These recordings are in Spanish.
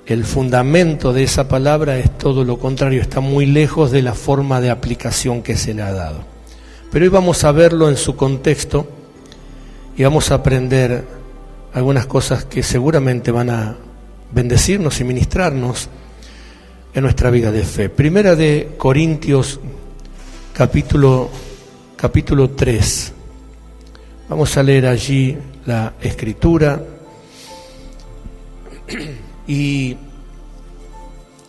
el fundamento de esa palabra es todo lo contrario, está muy lejos de la forma de aplicación que se le ha dado. Pero hoy vamos a verlo en su contexto y vamos a aprender algunas cosas que seguramente van a bendecirnos y ministrarnos en nuestra vida de fe. Primera de Corintios, capítulo 3. Vamos a leer allí la Escritura y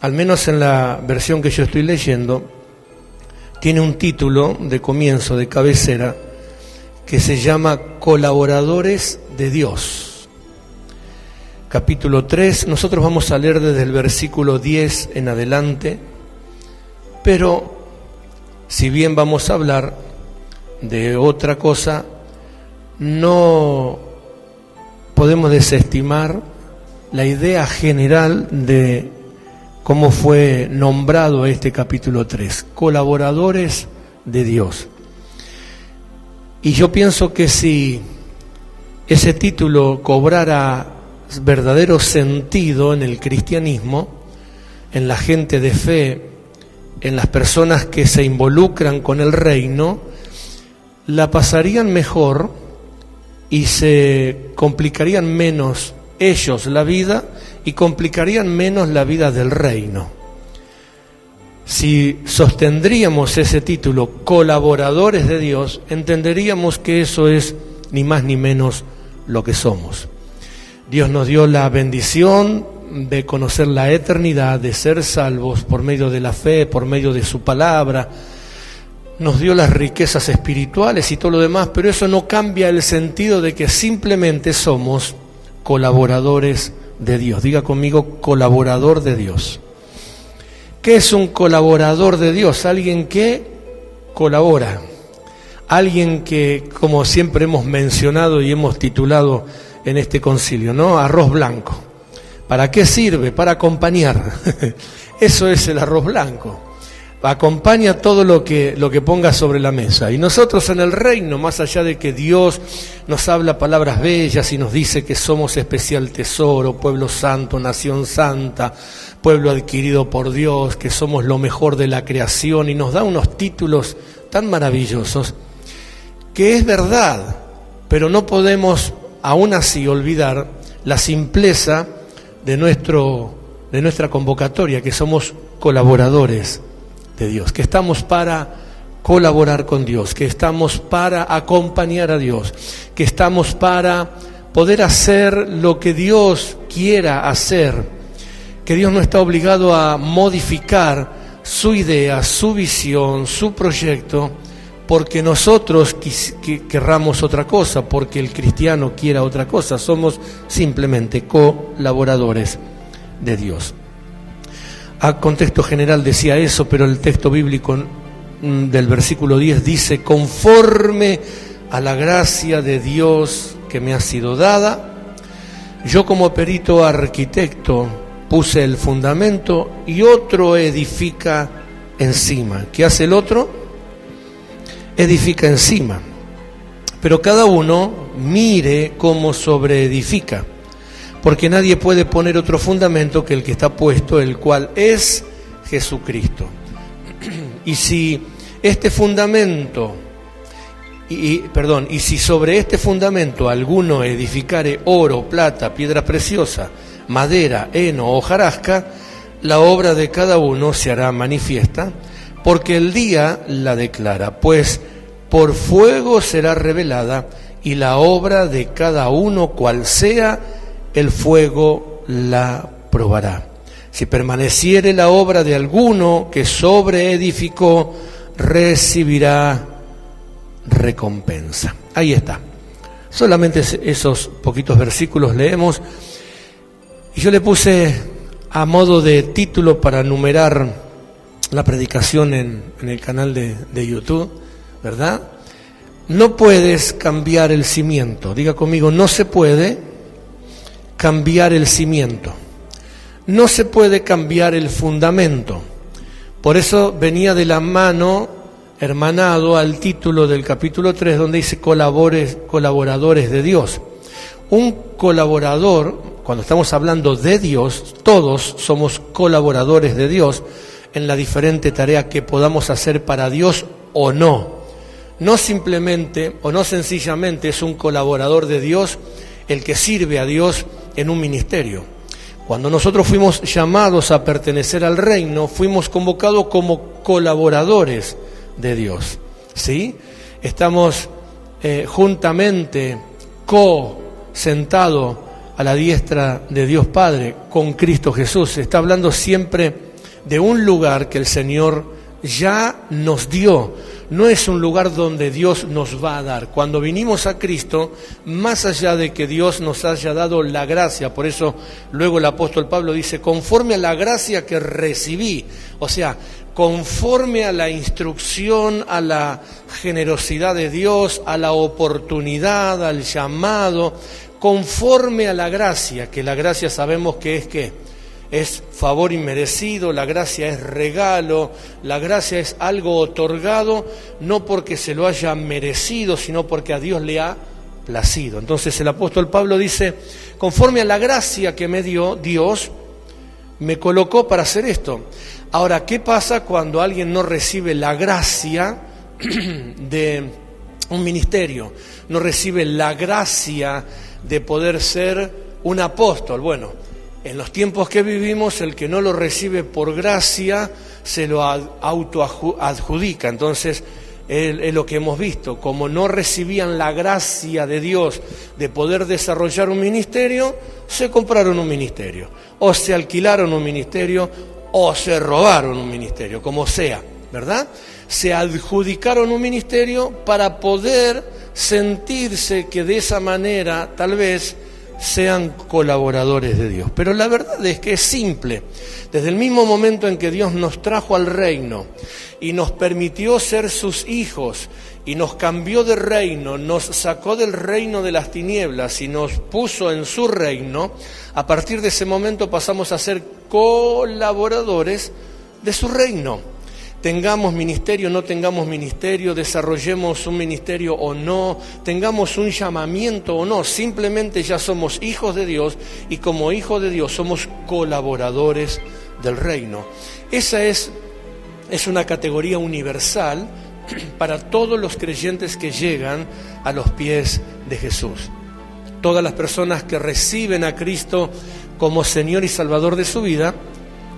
al menos en la versión que yo estoy leyendo tiene un título de comienzo, de cabecera, que se llama Colaboradores de Dios. Capítulo 3, nosotros vamos a leer desde el versículo 10 en adelante, pero si bien vamos a hablar de otra cosa, no podemos desestimar la idea general de cómo fue nombrado este capítulo 3, colaboradores de Dios. Y yo pienso que si ese título cobrara verdadero sentido en el cristianismo, en la gente de fe, en las personas que se involucran con el reino, la pasarían mejor y se complicarían menos ellos la vida y complicarían menos la vida del reino. Si sostendríamos ese título, colaboradores de Dios, entenderíamos que eso es ni más ni menos lo que somos. Dios nos dio la bendición de conocer la eternidad, de ser salvos por medio de la fe, por medio de su palabra. Nos dio las riquezas espirituales y todo lo demás, pero eso no cambia el sentido de que simplemente somos colaboradores de Dios. Diga conmigo, colaborador de Dios. ¿Qué es un colaborador de Dios? Alguien que colabora, alguien que, como siempre hemos mencionado y hemos titulado en este concilio, ¿no? Arroz blanco. ¿Para qué sirve? Para acompañar. Eso es el arroz blanco. Acompaña todo lo que ponga sobre la mesa. Y nosotros en el reino, más allá de que Dios nos habla palabras bellas y nos dice que somos especial tesoro, pueblo santo, nación santa, pueblo adquirido por Dios, que somos lo mejor de la creación, y nos da unos títulos tan maravillosos, que es verdad, pero no podemos aún así olvidar la simpleza de nuestra convocatoria, que somos colaboradores de Dios, que estamos para colaborar con Dios, que estamos para acompañar a Dios, que estamos para poder hacer lo que Dios quiera hacer, que Dios no está obligado a modificar su idea, su visión, su proyecto, porque nosotros querramos otra cosa, porque el cristiano quiera otra cosa. Somos simplemente colaboradores de Dios. A contexto general decía eso, pero el texto bíblico del versículo 10 dice: conforme a la gracia de Dios que me ha sido dada, yo como perito arquitecto puse el fundamento y otro edifica encima. ¿Qué hace el otro? Edifica encima. Pero cada uno mire cómo sobreedifica, porque nadie puede poner otro fundamento que el que está puesto, el cual es Jesucristo. Y si este fundamento, y si sobre este fundamento alguno edificare oro, plata, piedra preciosa, madera, heno o hojarasca, la obra de cada uno se hará manifiesta, porque el día la declara, pues por fuego será revelada, y la obra de cada uno, cual sea, el fuego la probará. Si permaneciere la obra de alguno que sobreedificó, recibirá recompensa. Ahí está. Solamente esos poquitos versículos leemos. Y yo le puse a modo de título para numerar la predicación en el canal de YouTube, ¿verdad? No puedes cambiar el cimiento. Diga conmigo, no se puede cambiar el cimiento. No se puede cambiar el fundamento. Por eso venía de la mano, hermanado al título del capítulo 3, donde dice colaboradores de Dios. Un colaborador, cuando estamos hablando de Dios, todos somos colaboradores de Dios en la diferente tarea que podamos hacer para Dios o no. No simplemente o no sencillamente es un colaborador de Dios el que sirve a Dios en un ministerio. Cuando nosotros fuimos llamados a pertenecer al reino, fuimos convocados como colaboradores de Dios, ¿sí? Estamos juntamente sentados a la diestra de Dios Padre con Cristo Jesús. Se está hablando siempre de un lugar que el Señor ya nos dio. No es un lugar donde Dios nos va a dar. Cuando vinimos a Cristo, más allá de que Dios nos haya dado la gracia, por eso luego el apóstol Pablo dice, conforme a la gracia que recibí, o sea, conforme a la instrucción, a la generosidad de Dios, a la oportunidad, al llamado, conforme a la gracia, que la gracia sabemos que es ¿qué? Es favor inmerecido, la gracia es regalo, la gracia es algo otorgado, no porque se lo haya merecido, sino porque a Dios le ha placido. Entonces el apóstol Pablo dice, conforme a la gracia que me dio Dios, me colocó para hacer esto. Ahora, ¿qué pasa cuando alguien no recibe la gracia de un ministerio? No recibe la gracia de poder ser un apóstol. Bueno, en los tiempos que vivimos, el que no lo recibe por gracia se lo autoadjudica. Entonces, es lo que hemos visto. Como no recibían la gracia de Dios de poder desarrollar un ministerio, se compraron un ministerio, o se alquilaron un ministerio, o se robaron un ministerio, como sea, ¿verdad? Se adjudicaron un ministerio para poder sentirse que de esa manera, tal vez, sean colaboradores de Dios. Pero la verdad es que es simple. Desde el mismo momento en que Dios nos trajo al reino y nos permitió ser sus hijos y nos cambió de reino, nos sacó del reino de las tinieblas y nos puso en su reino, a partir de ese momento pasamos a ser colaboradores de su reino. Tengamos ministerio, no tengamos ministerio, desarrollemos un ministerio o no, tengamos un llamamiento o no, simplemente ya somos hijos de Dios y como hijos de Dios somos colaboradores del reino. Esa es una categoría universal para todos los creyentes que llegan a los pies de Jesús. Todas las personas que reciben a Cristo como Señor y Salvador de su vida,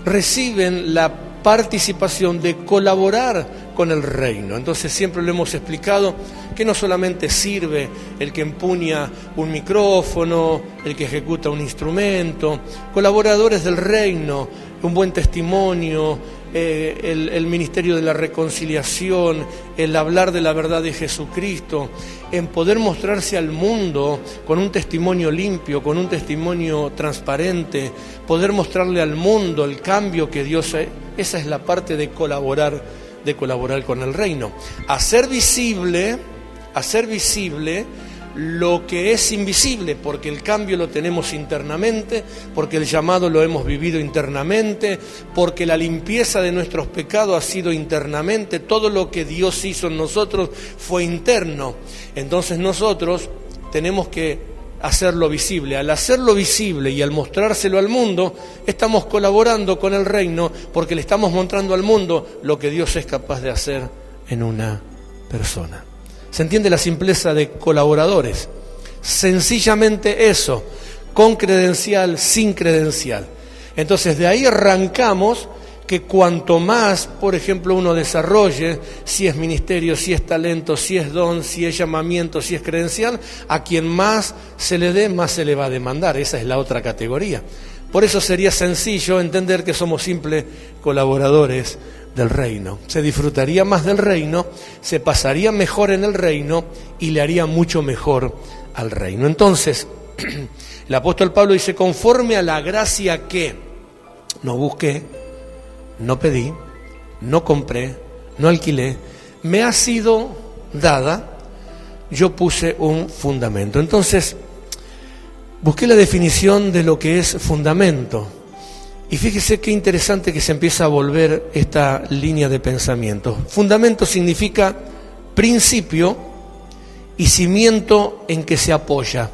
reciben la participación de colaborar con el reino. Entonces siempre lo hemos explicado que no solamente sirve el que empuña un micrófono, el que ejecuta un instrumento, colaboradores del reino, un buen testimonio, el ministerio de la reconciliación, el hablar de la verdad de Jesucristo, en poder mostrarse al mundo con un testimonio limpio, con un testimonio transparente, poder mostrarle al mundo el cambio que Dios ha. Esa es la parte de colaborar con el reino. Hacer visible lo que es invisible, porque el cambio lo tenemos internamente, porque el llamado lo hemos vivido internamente, porque la limpieza de nuestros pecados ha sido internamente, todo lo que Dios hizo en nosotros fue interno. Entonces nosotros tenemos que hacerlo visible. Al hacerlo visible y al mostrárselo al mundo, estamos colaborando con el reino, porque le estamos mostrando al mundo lo que Dios es capaz de hacer en una persona. ¿Se entiende la simpleza de colaboradores? Sencillamente eso, con credencial, sin credencial. Entonces de ahí arrancamos que cuanto más, por ejemplo, uno desarrolle, si es ministerio, si es talento, si es don, si es llamamiento, si es credencial, a quien más se le dé, más se le va a demandar. Esa es la otra categoría. Por eso sería sencillo entender que somos simples colaboradores del reino. Se disfrutaría más del reino, se pasaría mejor en el reino y le haría mucho mejor al reino. Entonces, el apóstol Pablo dice, conforme a la gracia que no busqué, no pedí, no compré, no alquilé, me ha sido dada, yo puse un fundamento. Entonces, busqué la definición de lo que es fundamento. Y fíjese qué interesante que se empieza a volver esta línea de pensamiento. Fundamento significa principio y cimiento en que se apoya.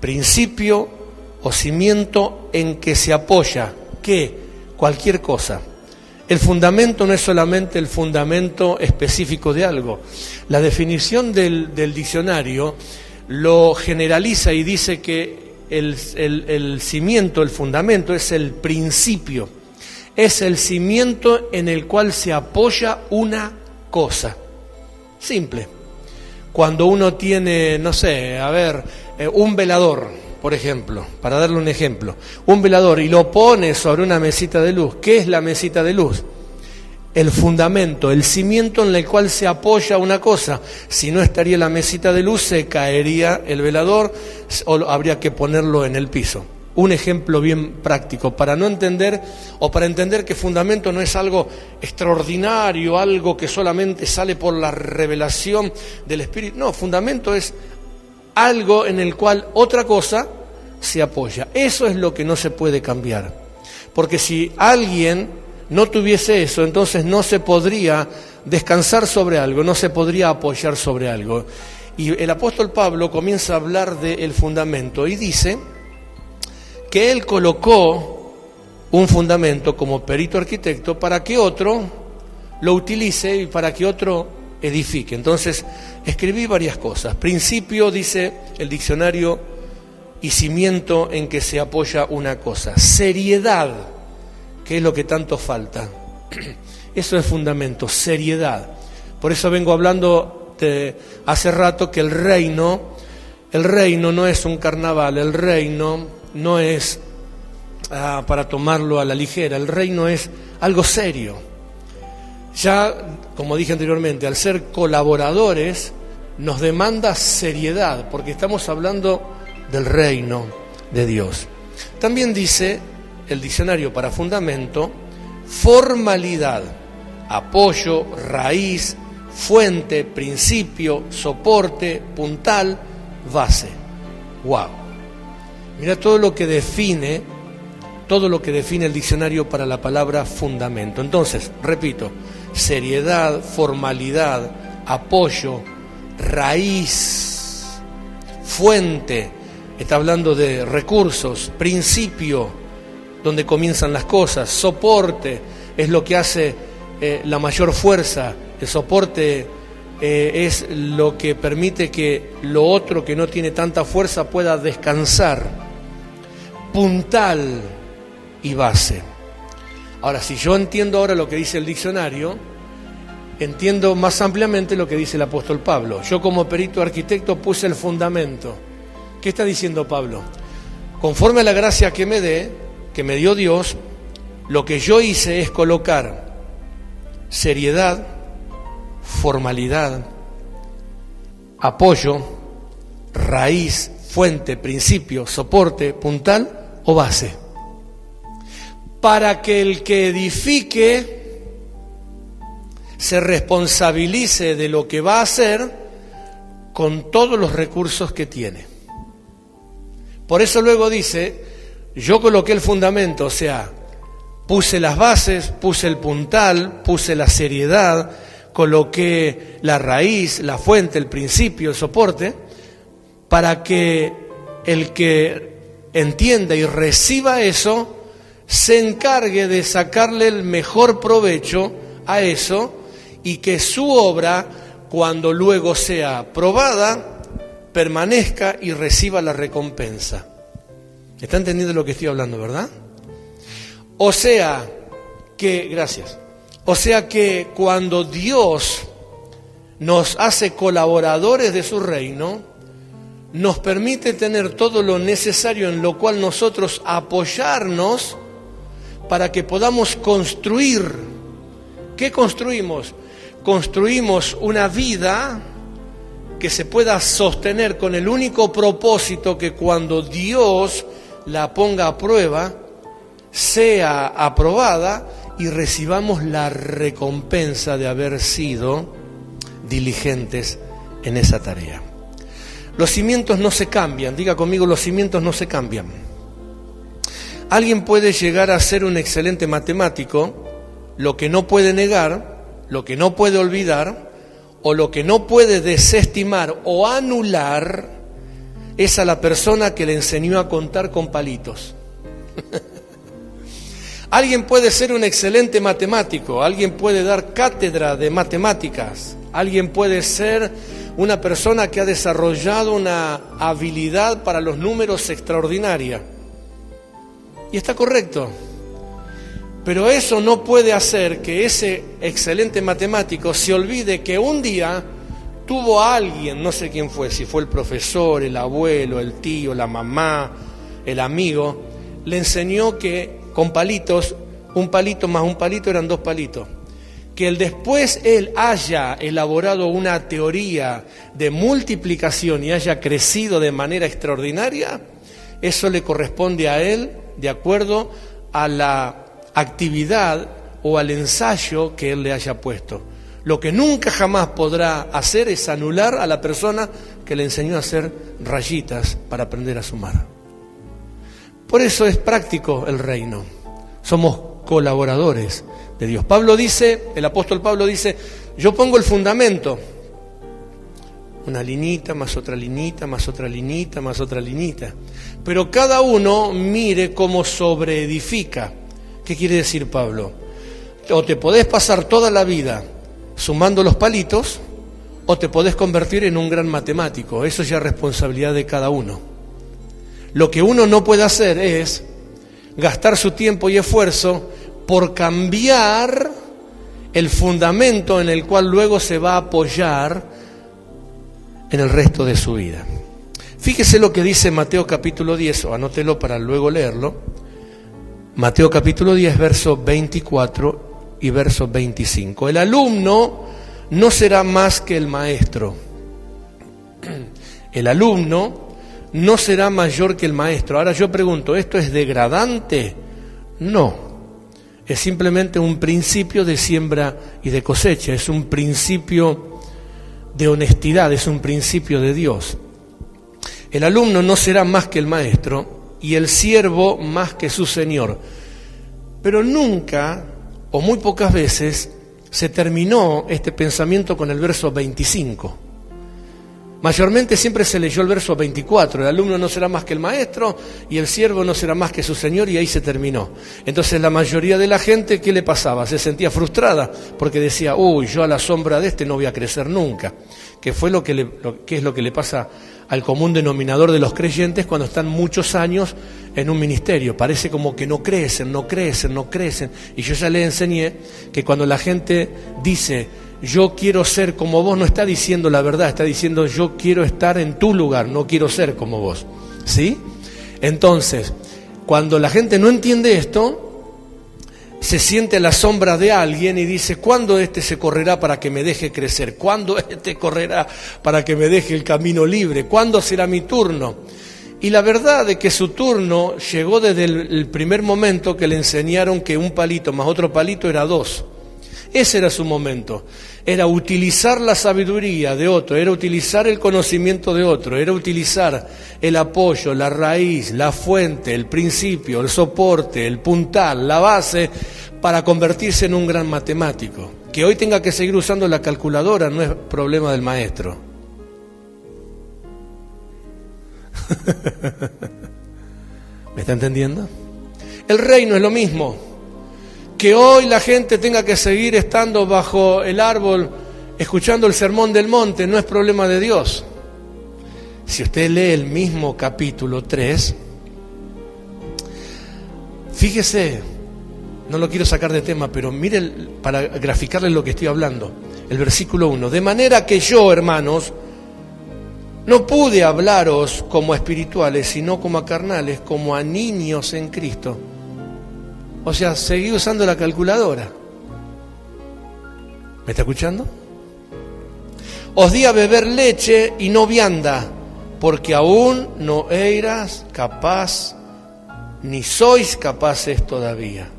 Principio, o cimiento en que se apoya, ¿qué? Cualquier cosa. El fundamento no es solamente el fundamento específico de algo. La definición del diccionario lo generaliza y dice que el cimiento, el fundamento, es el principio. Es el cimiento en el cual se apoya una cosa. Simple. Cuando uno tiene, no sé, un velador, por ejemplo, para darle un ejemplo, un velador y lo pone sobre una mesita de luz. ¿Qué es la mesita de luz? El fundamento, el cimiento en el cual se apoya una cosa. Si no estaría la mesita de luz, se caería el velador o habría que ponerlo en el piso. Un ejemplo bien práctico para no entender o para entender que fundamento no es algo extraordinario, algo que solamente sale por la revelación del Espíritu. No, fundamento es algo en el cual otra cosa se apoya. Eso es lo que no se puede cambiar. Porque si alguien no tuviese eso, entonces no se podría descansar sobre algo, no se podría apoyar sobre algo. Y el apóstol Pablo comienza a hablar del fundamento y dice que él colocó un fundamento como perito arquitecto para que otro lo utilice y para que otro edifique. Entonces, escribí varias cosas. Principio, dice el diccionario, y cimiento en que se apoya una cosa. Seriedad, que es lo que tanto falta. Eso es fundamento, seriedad. Por eso vengo hablando hace rato que el reino no es un carnaval, el reino no es para tomarlo a la ligera, el reino es algo serio. Ya, como dije anteriormente, al ser colaboradores nos demanda seriedad, porque estamos hablando del reino de Dios. También dice el diccionario para fundamento, formalidad, apoyo, raíz, fuente, principio, soporte, puntal, base. ¡Wow! Mira todo lo que define el diccionario para la palabra fundamento. Entonces, repito, seriedad, formalidad, apoyo, raíz, fuente, está hablando de recursos, principio, donde comienzan las cosas, soporte, es lo que hace la mayor fuerza, el soporte es lo que permite que lo otro que no tiene tanta fuerza pueda descansar. Puntal y base. Ahora, si yo entiendo ahora lo que dice el diccionario, entiendo más ampliamente lo que dice el apóstol Pablo. Yo como perito arquitecto puse el fundamento. ¿Qué está diciendo Pablo? Conforme a la gracia que me dio Dios, lo que yo hice es colocar seriedad, formalidad, apoyo, raíz, fuente, principio, soporte, puntal o base, para que el que edifique se responsabilice de lo que va a hacer con todos los recursos que tiene. Por eso luego dice, yo coloqué el fundamento, o sea, puse las bases, puse el puntal, puse la seriedad, coloqué la raíz, la fuente, el principio, el soporte, para que el que entienda y reciba eso, se encargue de sacarle el mejor provecho a eso y que su obra, cuando luego sea probada, permanezca y reciba la recompensa. ¿Está entendiendo lo que estoy hablando, verdad? O sea que cuando Dios nos hace colaboradores de su reino, nos permite tener todo lo necesario en lo cual nosotros apoyarnos para que podamos construir. ¿Qué construimos? Construimos una vida que se pueda sostener con el único propósito que cuando Dios la ponga a prueba, sea aprobada y recibamos la recompensa de haber sido diligentes en esa tarea. Los cimientos no se cambian, diga conmigo, los cimientos no se cambian. Alguien puede llegar a ser un excelente matemático, lo que no puede negar, lo que no puede olvidar, o lo que no puede desestimar o anular, es a la persona que le enseñó a contar con palitos. Alguien puede ser un excelente matemático, alguien puede dar cátedra de matemáticas, alguien puede ser una persona que ha desarrollado una habilidad para los números extraordinaria. Y está correcto. Pero eso no puede hacer que ese excelente matemático se olvide que un día tuvo a alguien, no sé quién fue, si fue el profesor, el abuelo, el tío, la mamá, el amigo, le enseñó que con palitos, un palito más un palito eran 2 palitos. Que después él haya elaborado una teoría de multiplicación y haya crecido de manera extraordinaria, eso le corresponde a él de acuerdo a la actividad o al ensayo que él le haya puesto. Lo que nunca jamás podrá hacer es anular a la persona que le enseñó a hacer rayitas para aprender a sumar. Por eso es práctico el reino. Somos colaboradores de Dios. El apóstol Pablo dice, yo pongo el fundamento. Una linita, más otra linita, más otra linita, más otra linita. Pero cada uno mire cómo sobreedifica. ¿Qué quiere decir Pablo? O te podés pasar toda la vida sumando los palitos, o te podés convertir en un gran matemático. Eso ya es responsabilidad de cada uno. Lo que uno no puede hacer es gastar su tiempo y esfuerzo por cambiar el fundamento en el cual luego se va a apoyar en el resto de su vida. Fíjese lo que dice Mateo capítulo 10, o anótelo para luego leerlo. Mateo capítulo 10, verso 24 y verso 25. El alumno no será más que el maestro. El alumno no será mayor que el maestro. Ahora yo pregunto, ¿esto es degradante? No. Es simplemente un principio de siembra y de cosecha. Es un principio de honestidad, es un principio de Dios. El alumno no será más que el maestro y el siervo más que su señor. Pero nunca, o muy pocas veces, se terminó este pensamiento con el verso 25. Mayormente siempre se leyó el verso 24, el alumno no será más que el maestro y el siervo no será más que su señor, y ahí se terminó. Entonces la mayoría de la gente, ¿qué le pasaba? Se sentía frustrada porque decía, yo a la sombra de este no voy a crecer nunca. Que fue que es lo que le pasa al común denominador de los creyentes cuando están muchos años en un ministerio. Parece como que no crecen. Y yo ya le enseñé que cuando la gente dice, yo quiero ser como vos, no está diciendo la verdad, está diciendo yo quiero estar en tu lugar, no quiero ser como vos. ¿Sí? Entonces, cuando la gente no entiende esto, se siente a la sombra de alguien y dice, ¿cuándo este se correrá para que me deje crecer? ¿Cuándo este correrá para que me deje el camino libre? ¿Cuándo será mi turno? Y la verdad es que su turno llegó desde el primer momento que le enseñaron que un palito más otro palito era 2. Ese era su momento. Era utilizar la sabiduría de otro, era utilizar el conocimiento de otro, era utilizar el apoyo, la raíz, la fuente, el principio, el soporte, el puntal, la base, para convertirse en un gran matemático. Que hoy tenga que seguir usando la calculadora no es problema del maestro. ¿Me está entendiendo? El reino es lo mismo. Que hoy la gente tenga que seguir estando bajo el árbol, escuchando el sermón del monte, no es problema de Dios. Si usted lee el mismo capítulo 3, fíjese, no lo quiero sacar de tema, pero mire para graficarle lo que estoy hablando. El versículo 1. De manera que yo, hermanos, no pude hablaros como a espirituales, sino como a carnales, como a niños en Cristo. O sea, seguí usando la calculadora. ¿Me está escuchando? Os di a beber leche y no vianda, porque aún no eras capaz, ni sois capaces todavía.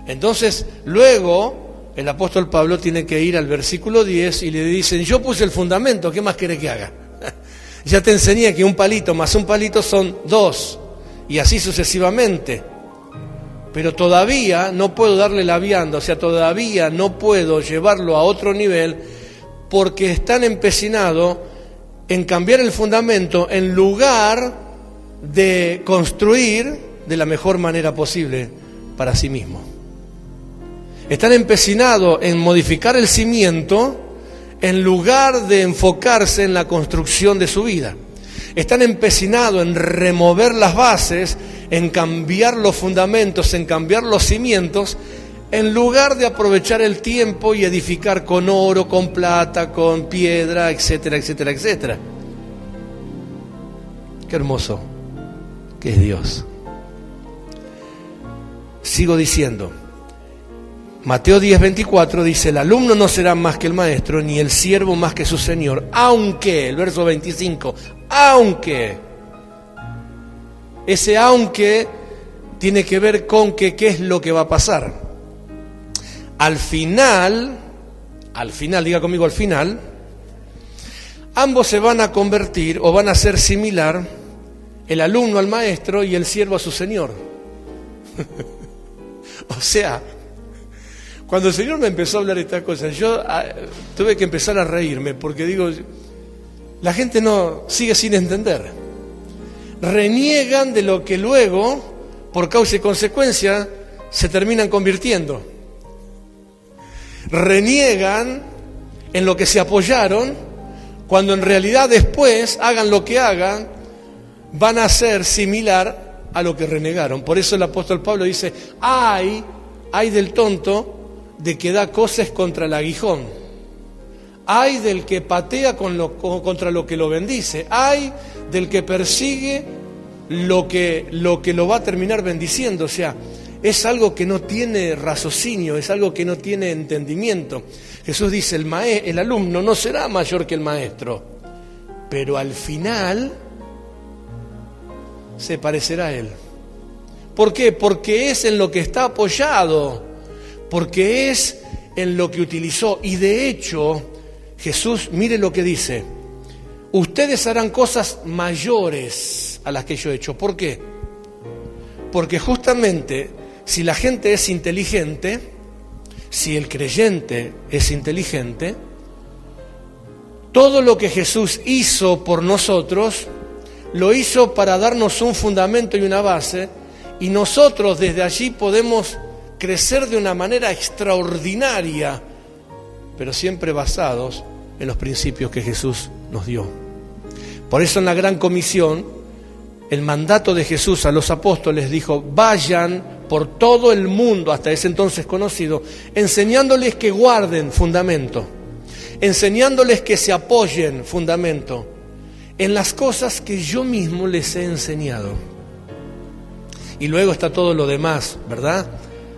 Entonces, luego, el apóstol Pablo tiene que ir al versículo 10 y le dicen, yo puse el fundamento, ¿qué más querés que haga? Ya te enseñé que un palito más un palito son 2, y así sucesivamente. Pero todavía no puedo darle la vianda, o sea, todavía no puedo llevarlo a otro nivel porque están empecinados en cambiar el fundamento en lugar de construir de la mejor manera posible para sí mismo. Están empecinados en modificar el cimiento en lugar de enfocarse en la construcción de su vida. Están empecinados en remover las bases, en cambiar los fundamentos, en cambiar los cimientos, en lugar de aprovechar el tiempo y edificar con oro, con plata, con piedra, etcétera, etcétera, etcétera. Qué hermoso que es Dios. Sigo diciendo, Mateo 10:24 dice: el alumno no será más que el maestro, ni el siervo más que su señor, aunque, el verso 25, aunque, ese aunque tiene que ver con qué es lo que va a pasar. Al final, diga conmigo al final, ambos se van a convertir o van a ser similar, el alumno al maestro y el siervo a su señor. O sea, cuando el Señor me empezó a hablar de estas cosas, yo tuve que empezar a reírme, porque digo, la gente no sigue sin entender. Reniegan de lo que luego, por causa y consecuencia, se terminan convirtiendo. Reniegan en lo que se apoyaron, cuando en realidad después, hagan lo que hagan, van a ser similar a lo que renegaron. Por eso el apóstol Pablo dice: ay del tonto de que da coces contra el aguijón, ay del que patea contra lo que lo bendice, ay del que persigue lo que lo va a terminar bendiciendo. O sea, es algo que no tiene raciocinio, es algo que no tiene entendimiento. Jesús dice: el alumno no será mayor que el maestro, pero al final se parecerá a él. ¿Por qué? Porque es en lo que está apoyado, porque es en lo que utilizó. Y de hecho, Jesús, mire lo que dice: ustedes harán cosas mayores a las que yo he hecho. ¿Por qué? Porque justamente si la gente es inteligente, si el creyente es inteligente, todo lo que Jesús hizo por nosotros, lo hizo para darnos un fundamento y una base, y nosotros desde allí podemos crecer de una manera extraordinaria, pero siempre basados en los principios que Jesús nos dio. Por eso en la Gran Comisión, el mandato de Jesús a los apóstoles dijo: vayan por todo el mundo, hasta ese entonces conocido, enseñándoles que guarden fundamento, enseñándoles que se apoyen fundamento en las cosas que yo mismo les he enseñado. Y luego está todo lo demás, ¿verdad?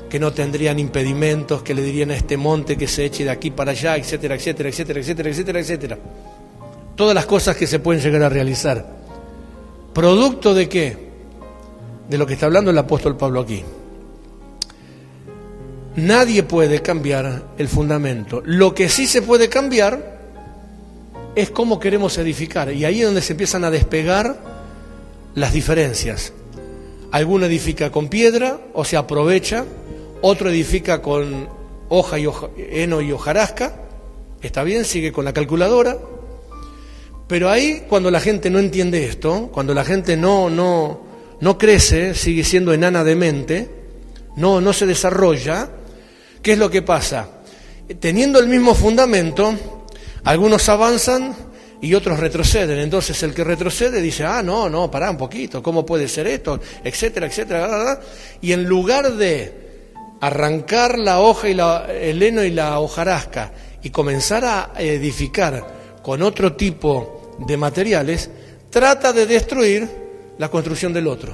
Que no tendrían impedimentos, que le dirían a este monte que se eche de aquí para allá, etcétera, etcétera, etcétera, etcétera, etcétera, etcétera. Todas las cosas que se pueden llegar a realizar. ¿Producto de qué? De lo que está hablando el apóstol Pablo aquí. Nadie puede cambiar el fundamento. Lo que sí se puede cambiar es cómo queremos edificar. Y ahí es donde se empiezan a despegar las diferencias. Alguno edifica con piedra o se aprovecha, otro edifica con heno y hojarasca. Está bien, sigue con la calculadora. Pero ahí, cuando la gente no entiende esto, cuando la gente no crece, sigue siendo enana de mente, no se desarrolla, ¿qué es lo que pasa? Teniendo el mismo fundamento, algunos avanzan y otros retroceden. Entonces el que retrocede dice: no, pará un poquito, ¿cómo puede ser esto? Etcétera, etcétera. Y en lugar de arrancar la hoja y el heno y la hojarasca y comenzar a edificar con otro tipo de materiales, trata de destruir la construcción del otro.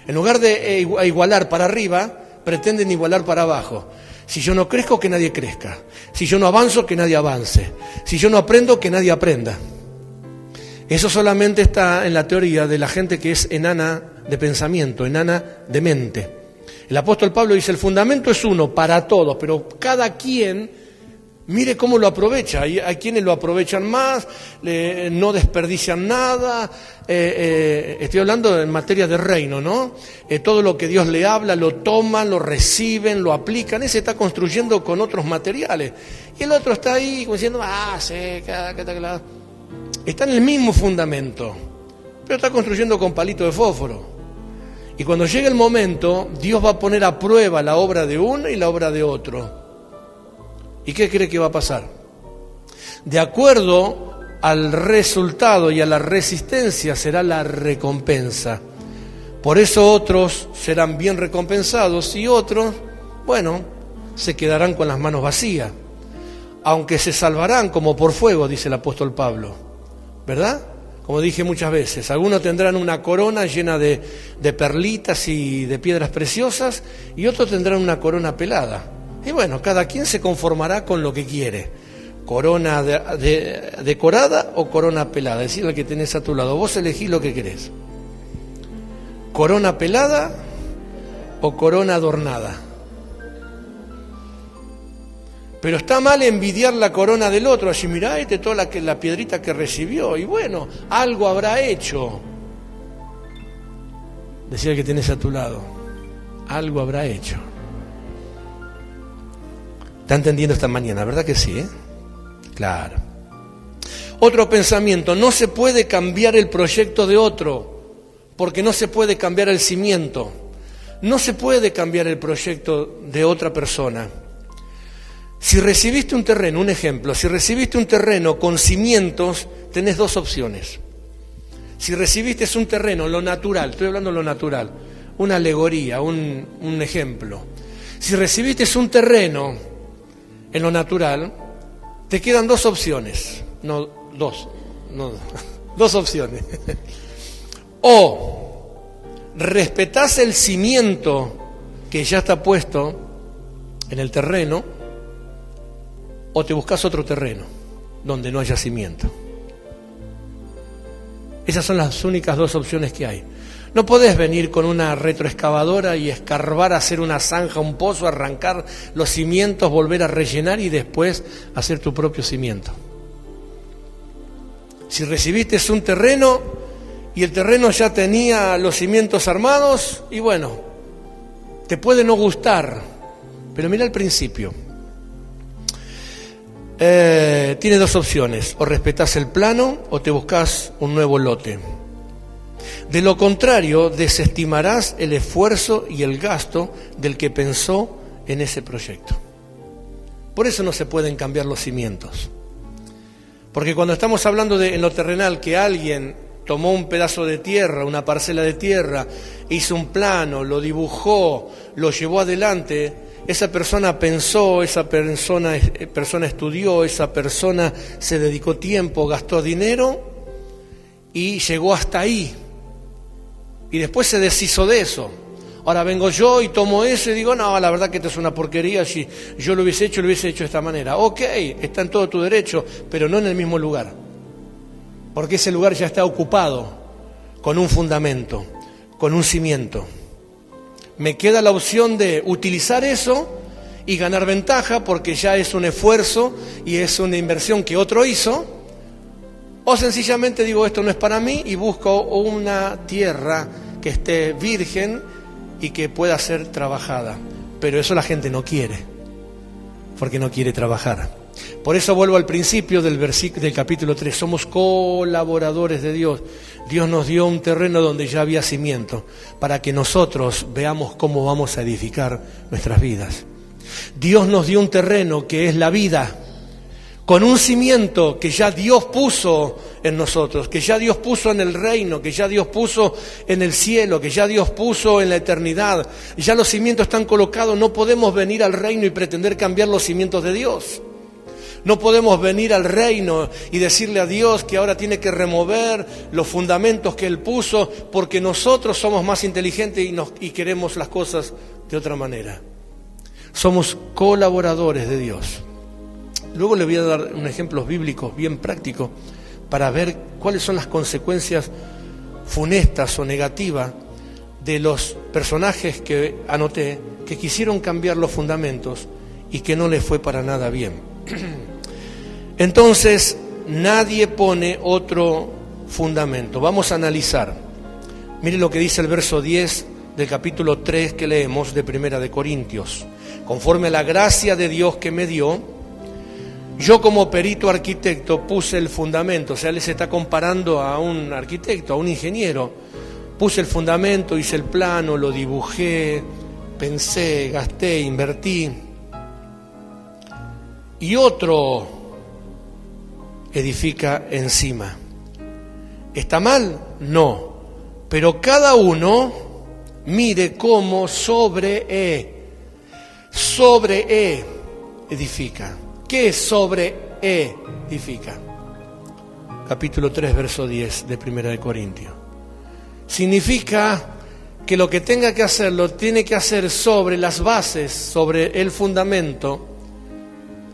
En lugar de igualar para arriba, pretenden igualar para abajo. Si yo no crezco, que nadie crezca. Si yo no avanzo, que nadie avance. Si yo no aprendo, que nadie aprenda. Eso solamente está en la teoría de la gente que es enana de pensamiento, enana de mente. El apóstol Pablo dice: el fundamento es uno para todos, pero cada quien mire cómo lo aprovecha. Hay quienes lo aprovechan más, no desperdician nada. Estoy hablando en materia de reino, ¿no? Todo lo que Dios le habla lo toman, lo reciben, lo aplican. Ese está construyendo con otros materiales. Y el otro está ahí como diciendo: sí, está en el mismo fundamento, pero está construyendo con palito de fósforo. Y cuando llegue el momento, Dios va a poner a prueba la obra de uno y la obra de otro. ¿Y qué cree que va a pasar? De acuerdo al resultado y a la resistencia será la recompensa. Por eso otros serán bien recompensados y otros, bueno, se quedarán con las manos vacías, aunque se salvarán como por fuego, dice el apóstol Pablo, ¿verdad? Como dije muchas veces, algunos tendrán una corona llena de perlitas y de piedras preciosas y otros tendrán una corona pelada. Y bueno, cada quien se conformará con lo que quiere, corona decorada o corona pelada, es decir, la que tenés a tu lado, vos elegís lo que querés. ¿Corona pelada o corona adornada? Pero está mal envidiar la corona del otro, así mirá, toda la piedrita que recibió, y bueno, algo habrá hecho. Decía que tenés a tu lado, algo habrá hecho. ¿Está entendiendo esta mañana? ¿Verdad que sí? Claro. Otro pensamiento, no se puede cambiar el proyecto de otro, porque no se puede cambiar el cimiento. No se puede cambiar el proyecto de otra persona. Si recibiste un terreno, un ejemplo, si recibiste un terreno con cimientos, tenés dos opciones. Si recibiste un terreno, lo natural, estoy hablando de lo natural, una alegoría, un ejemplo. Si recibiste un terreno en lo natural, te quedan dos opciones, dos opciones. O respetás el cimiento que ya está puesto en el terreno, o te buscas otro terreno donde no haya cimiento. Esas son las únicas dos opciones que hay. No podés venir con una retroexcavadora y escarbar, hacer una zanja, un pozo, arrancar los cimientos, volver a rellenar y después hacer tu propio cimiento. Si recibiste un terreno y el terreno ya tenía los cimientos armados, y bueno, te puede no gustar, pero mira el principio. Tiene dos opciones, o respetás el plano o te buscas un nuevo lote. De lo contrario, desestimarás el esfuerzo y el gasto del que pensó en ese proyecto. Por eso no se pueden cambiar los cimientos. Porque cuando estamos hablando en lo terrenal, que alguien tomó un pedazo de tierra, una parcela de tierra, hizo un plano, lo dibujó, lo llevó adelante, esa persona pensó, esa persona estudió, esa persona se dedicó tiempo, gastó dinero y llegó hasta ahí. Y después se deshizo de eso. Ahora vengo yo y tomo eso y digo, no, la verdad que esto es una porquería, si yo lo hubiese hecho de esta manera. Ok, está en todo tu derecho, pero no en el mismo lugar. Porque ese lugar ya está ocupado con un fundamento, con un cimiento. Me queda la opción de utilizar eso y ganar ventaja porque ya es un esfuerzo y es una inversión que otro hizo, o sencillamente digo esto no es para mí y busco una tierra que esté virgen y que pueda ser trabajada. Pero eso la gente no quiere, porque no quiere trabajar. Por eso vuelvo al principio del capítulo 3, somos colaboradores de Dios. Dios nos dio un terreno donde ya había cimiento, para que nosotros veamos cómo vamos a edificar nuestras vidas. Dios nos dio un terreno que es la vida, con un cimiento que ya Dios puso en nosotros, que ya Dios puso en el reino, que ya Dios puso en el cielo, que ya Dios puso en la eternidad. Ya los cimientos están colocados, no podemos venir al reino y pretender cambiar los cimientos de Dios. No podemos venir al reino y decirle a Dios que ahora tiene que remover los fundamentos que Él puso porque nosotros somos más inteligentes y queremos las cosas de otra manera. Somos colaboradores de Dios. Luego le voy a dar un ejemplo bíblico bien práctico para ver cuáles son las consecuencias funestas o negativas de los personajes que anoté que quisieron cambiar los fundamentos y que no les fue para nada bien. Entonces, nadie pone otro fundamento. Vamos a analizar. Mire lo que dice el verso 10 del capítulo 3 que leemos de Primera de Corintios. Conforme a la gracia de Dios que me dio, Yo como perito arquitecto puse el fundamento, o sea, él se está comparando a un arquitecto, a un ingeniero. Puse el fundamento, hice el plano, lo dibujé, pensé, gasté, invertí. Y otro edifica encima. ¿Está mal? No. Pero cada uno mire cómo sobre edifica. ¿Qué es sobre edifica? Capítulo 3, verso 10 de 1 de Corintios. Significa que lo que tenga que hacer, lo tiene que hacer sobre las bases, sobre el fundamento,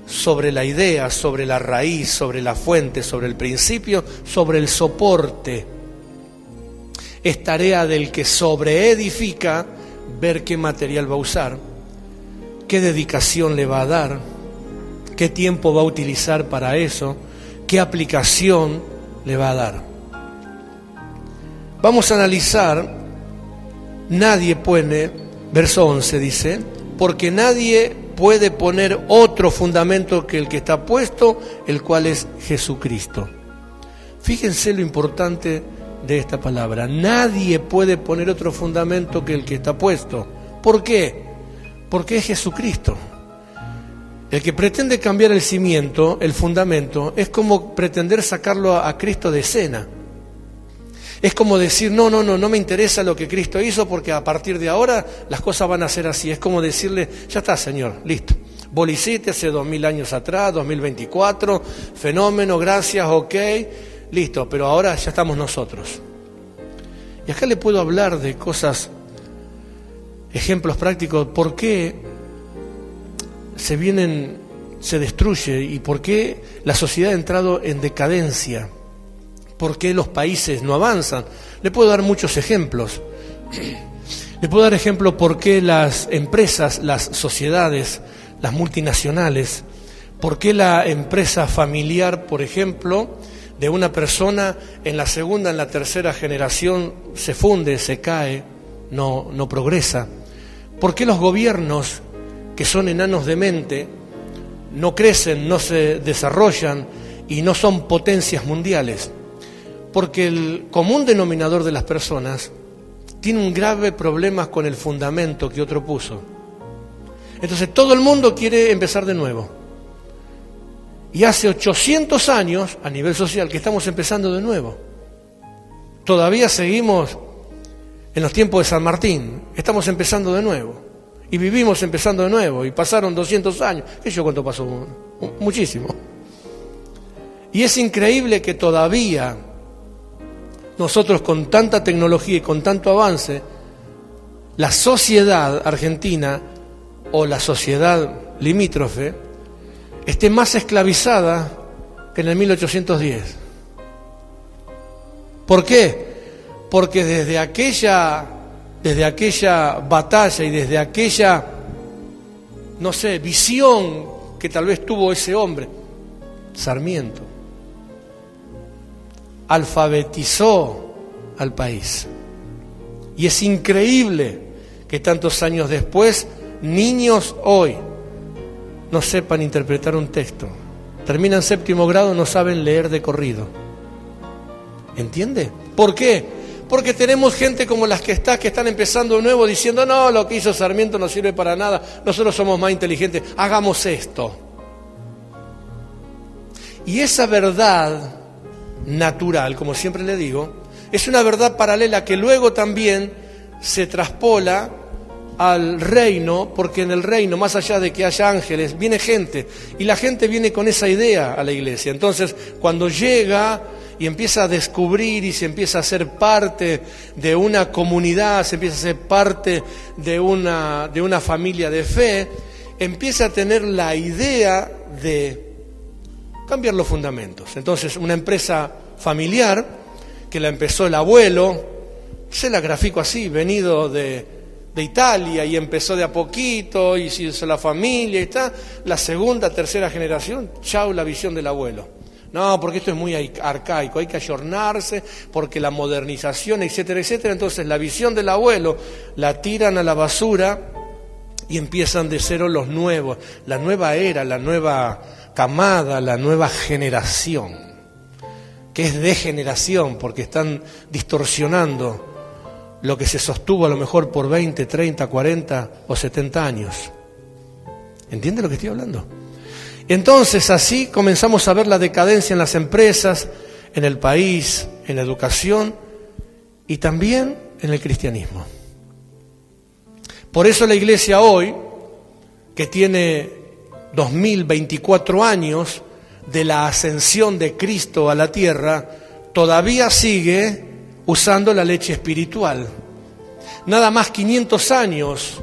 sobre la idea, sobre la raíz, sobre la fuente, sobre el principio, sobre el soporte. Es tarea del que sobreedifica ver qué material va a usar, qué dedicación le va a dar, qué tiempo va a utilizar para eso, qué aplicación le va a dar. Vamos a analizar, nadie pone, verso 11 dice, porque nadie puede poner otro fundamento que el que está puesto, el cual es Jesucristo. Fíjense lo importante de esta palabra. Nadie puede poner otro fundamento que el que está puesto. ¿Por qué? Porque es Jesucristo. El que pretende cambiar el cimiento, el fundamento, es como pretender sacarlo a Cristo de escena. Es como decir, no me interesa lo que Cristo hizo porque a partir de ahora las cosas van a ser así. Es como decirle, ya está, Señor, listo. Vos lo hiciste hace 2000 años atrás, 2024, fenómeno, gracias, ok, listo, pero ahora ya estamos nosotros. Y acá le puedo hablar de cosas, ejemplos prácticos, por qué se destruye y por qué la sociedad ha entrado en decadencia. ¿Por qué los países no avanzan? Le puedo dar muchos ejemplos. Le puedo dar ejemplo por qué las empresas, las sociedades, las multinacionales, por qué la empresa familiar, por ejemplo, de una persona en la segunda, en la tercera generación se funde, se cae, no progresa. ¿Por qué los gobiernos, que son enanos de mente, no crecen, no se desarrollan y no son potencias mundiales? Porque el común denominador de las personas tiene un grave problema con el fundamento que otro puso. Entonces todo el mundo quiere empezar de nuevo. Y hace 800 años, a nivel social, que estamos empezando de nuevo. Todavía seguimos en los tiempos de San Martín, estamos empezando de nuevo. Y vivimos empezando de nuevo, y pasaron 200 años. ¿Qué yo cuánto pasó? Muchísimo. Y es increíble que todavía nosotros con tanta tecnología y con tanto avance, la sociedad argentina o la sociedad limítrofe esté más esclavizada que en el 1810. ¿Por qué? Porque desde aquella batalla y desde aquella, visión que tal vez tuvo ese hombre, Sarmiento, alfabetizó al país. Y es increíble que tantos años después, niños hoy no sepan interpretar un texto. Terminan 7º grado, no saben leer de corrido. ¿Entiende? ¿Por qué? Porque tenemos gente como las que están empezando de nuevo diciendo, no, lo que hizo Sarmiento no sirve para nada, nosotros somos más inteligentes, hagamos esto. Y esa verdad natural, como siempre le digo, es una verdad paralela que luego también se traspola al reino, porque en el reino, más allá de que haya ángeles, viene gente, y la gente viene con esa idea a la iglesia. Entonces, cuando llega y empieza a descubrir y se empieza a ser parte de una comunidad, se empieza a ser parte de una familia de fe, empieza a tener la idea de cambiar los fundamentos. Entonces, una empresa familiar, que la empezó el abuelo, se la grafico así, venido de Italia, y empezó de a poquito, y se hizo la familia, y está, la segunda, tercera generación, chau la visión del abuelo. No, porque esto es muy arcaico, hay que ayornarse, porque la modernización, etcétera, etcétera. Entonces la visión del abuelo la tiran a la basura y empiezan de cero los nuevos, la nueva era, la nueva camada, la nueva generación, que es degeneración porque están distorsionando lo que se sostuvo a lo mejor por 20, 30, 40 o 70 años. ¿Entiende lo que estoy hablando? Entonces así comenzamos a ver la decadencia en las empresas, en el país, en la educación y también en el cristianismo. Por eso la iglesia hoy, que tiene 2024 años de la ascensión de Cristo a la tierra, todavía sigue usando la leche espiritual. Nada más 500 años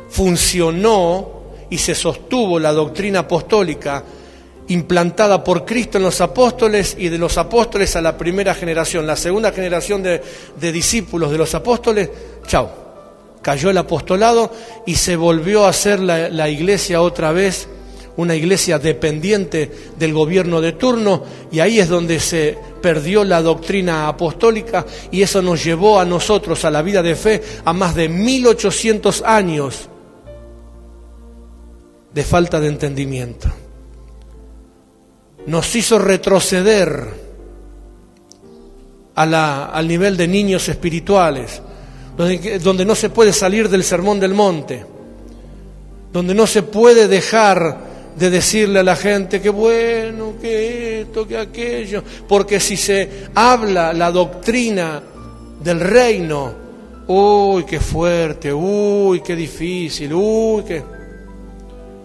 funcionó y se sostuvo la doctrina apostólica implantada por Cristo en los apóstoles, y de los apóstoles a la primera generación. La segunda generación de discípulos de los apóstoles, chao. Cayó el apostolado y se volvió a hacer la iglesia otra vez, una iglesia dependiente del gobierno de turno, y ahí es donde se perdió la doctrina apostólica, y eso nos llevó a nosotros, a la vida de fe, a más de 1800 años de falta de entendimiento. Nos hizo retroceder al nivel de niños espirituales, donde no se puede salir del sermón del monte, donde no se puede dejar de decirle a la gente que bueno, que esto, que aquello, porque si se habla la doctrina del reino, uy, qué fuerte, uy, qué difícil, uy, qué...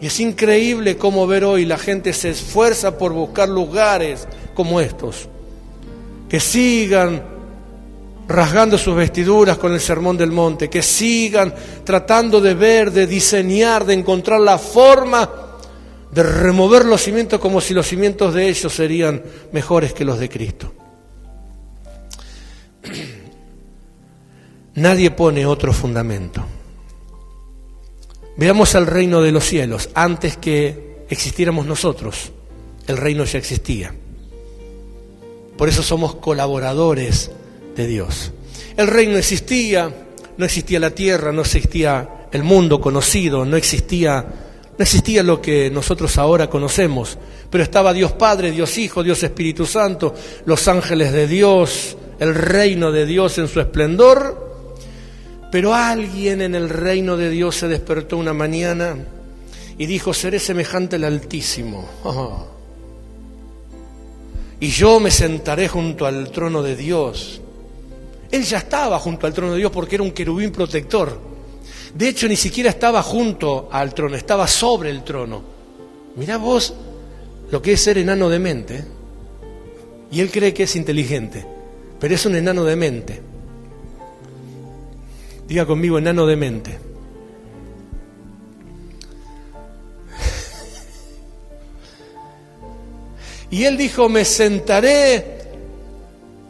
Y es increíble cómo ver hoy la gente se esfuerza por buscar lugares como estos, que sigan rasgando sus vestiduras con el sermón del monte, que sigan tratando de ver, de diseñar, de encontrar la forma de remover los cimientos como si los cimientos de ellos serían mejores que los de Cristo. Nadie pone otro fundamento. Veamos el reino de los cielos. Antes que existiéramos nosotros, el reino ya existía. Por eso somos colaboradores de Dios. El reino existía, no existía la tierra, no existía el mundo conocido, no existía lo que nosotros ahora conocemos, pero estaba Dios Padre, Dios Hijo, Dios Espíritu Santo, los ángeles de Dios, el reino de Dios en su esplendor. Pero alguien en el reino de Dios se despertó una mañana y dijo: seré semejante al Altísimo. Oh. Y yo me sentaré junto al trono de Dios. Él ya estaba junto al trono de Dios porque era un querubín protector. De hecho, ni siquiera estaba junto al trono, estaba sobre el trono. Mirá vos lo que es ser enano de mente. Y él cree que es inteligente, pero es un enano de mente. Diga conmigo, enano de mente. Y él dijo: me sentaré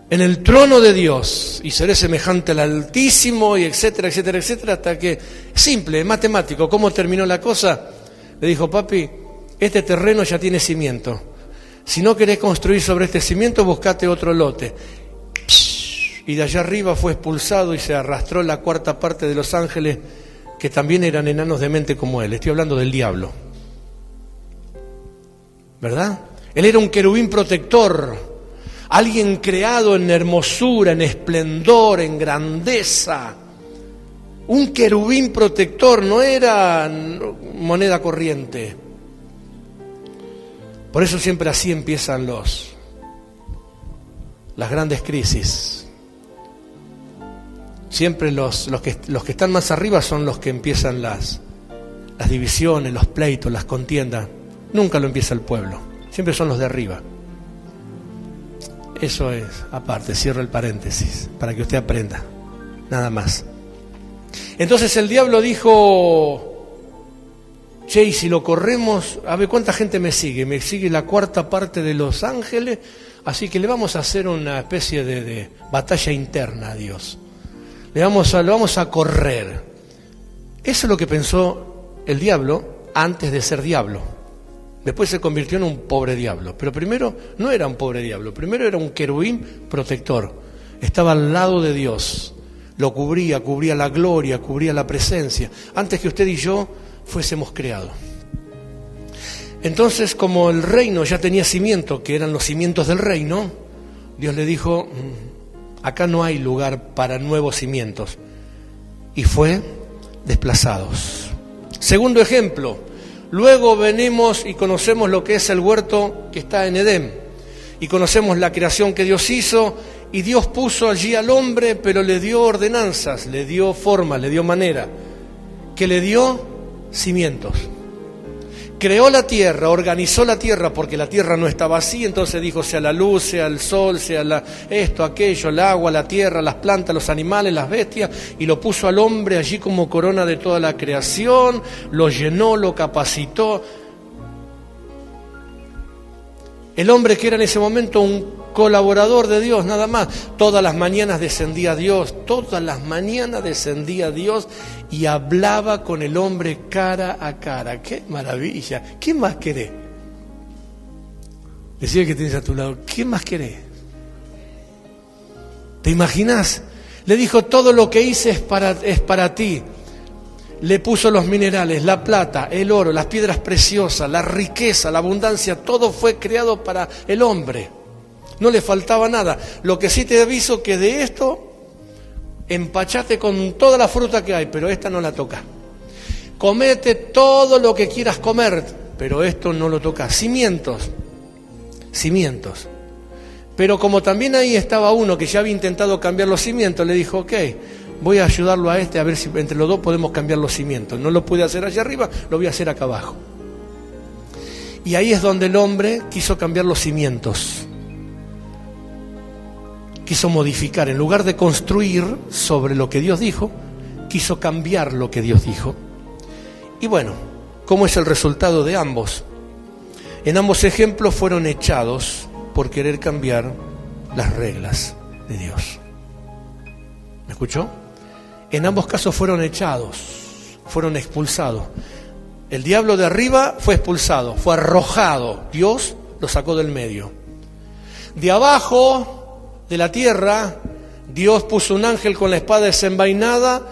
en el trono de Dios y seré semejante al Altísimo, y etcétera, etcétera, etcétera, hasta que, simple, matemático, ¿cómo terminó la cosa? Le dijo: papi, este terreno ya tiene cimiento. Si no querés construir sobre este cimiento, buscate otro lote. Y de allá arriba fue expulsado y se arrastró la cuarta parte de los ángeles, que también eran enanos de mente como él. Estoy hablando del diablo, ¿verdad? Él era un querubín protector, alguien creado en hermosura, en esplendor, en grandeza. Un querubín protector, no era moneda corriente. Por eso siempre así empiezan las grandes crisis. Siempre los que están más arriba son los que empiezan las divisiones, los pleitos, las contiendas. Nunca lo empieza el pueblo, siempre son los de arriba. Eso es, aparte, cierro el paréntesis, para que usted aprenda, nada más. Entonces el diablo dijo: che, y si lo corremos, a ver cuánta gente me sigue la cuarta parte de los ángeles, así que le vamos a hacer una especie de batalla interna a Dios. Lo vamos a correr. Eso es lo que pensó el diablo antes de ser diablo. Después se convirtió en un pobre diablo. Pero primero no era un pobre diablo, primero era un querubín protector. Estaba al lado de Dios. Lo cubría la gloria, cubría la presencia, antes que usted y yo fuésemos creados. Entonces, como el reino ya tenía cimiento, que eran los cimientos del reino, Dios le dijo, acá no hay lugar para nuevos cimientos. Y fue desplazados. Segundo ejemplo, luego venimos y conocemos lo que es el huerto que está en Edén. Y conocemos la creación que Dios hizo, y Dios puso allí al hombre, pero le dio ordenanzas, le dio forma, le dio manera, que le dio cimientos. Creó la tierra, organizó la tierra, porque la tierra no estaba así, entonces dijo, sea la luz, sea el sol, sea esto, aquello, el agua, la tierra, las plantas, los animales, las bestias, y lo puso al hombre allí como corona de toda la creación, lo llenó, lo capacitó. El hombre que era en ese momento un colaborador de Dios, nada más. Todas las mañanas descendía Dios, todas las mañanas descendía Dios y hablaba con el hombre cara a cara. ¡Qué maravilla! ¿Qué más querés? Decía que tienes a tu lado, ¿qué más querés? ¿Te imaginás? Le dijo, todo lo que hice es para ti. Le puso los minerales, la plata, el oro, las piedras preciosas, la riqueza, la abundancia, todo fue creado para el hombre. No le faltaba nada. Lo que sí te aviso que de esto empachate con toda la fruta que hay, pero esta no la toca. Comete todo lo que quieras comer, pero esto no lo toca. Cimientos. Pero como también ahí estaba uno que ya había intentado cambiar los cimientos, le dijo, ok, voy a ayudarlo a este, a ver si entre los dos podemos cambiar los cimientos. No lo pude hacer allá arriba, lo voy a hacer acá abajo. Y ahí es donde el hombre quiso cambiar los cimientos. Quiso modificar, en lugar de construir sobre lo que Dios dijo, quiso cambiar lo que Dios dijo. Y bueno, ¿cómo es el resultado de ambos? En ambos ejemplos fueron echados por querer cambiar las reglas de Dios. ¿Me escuchó? En ambos casos fueron echados, fueron expulsados. El diablo de arriba fue expulsado, fue arrojado. Dios lo sacó del medio. De abajo, de la tierra, Dios puso un ángel con la espada desenvainada,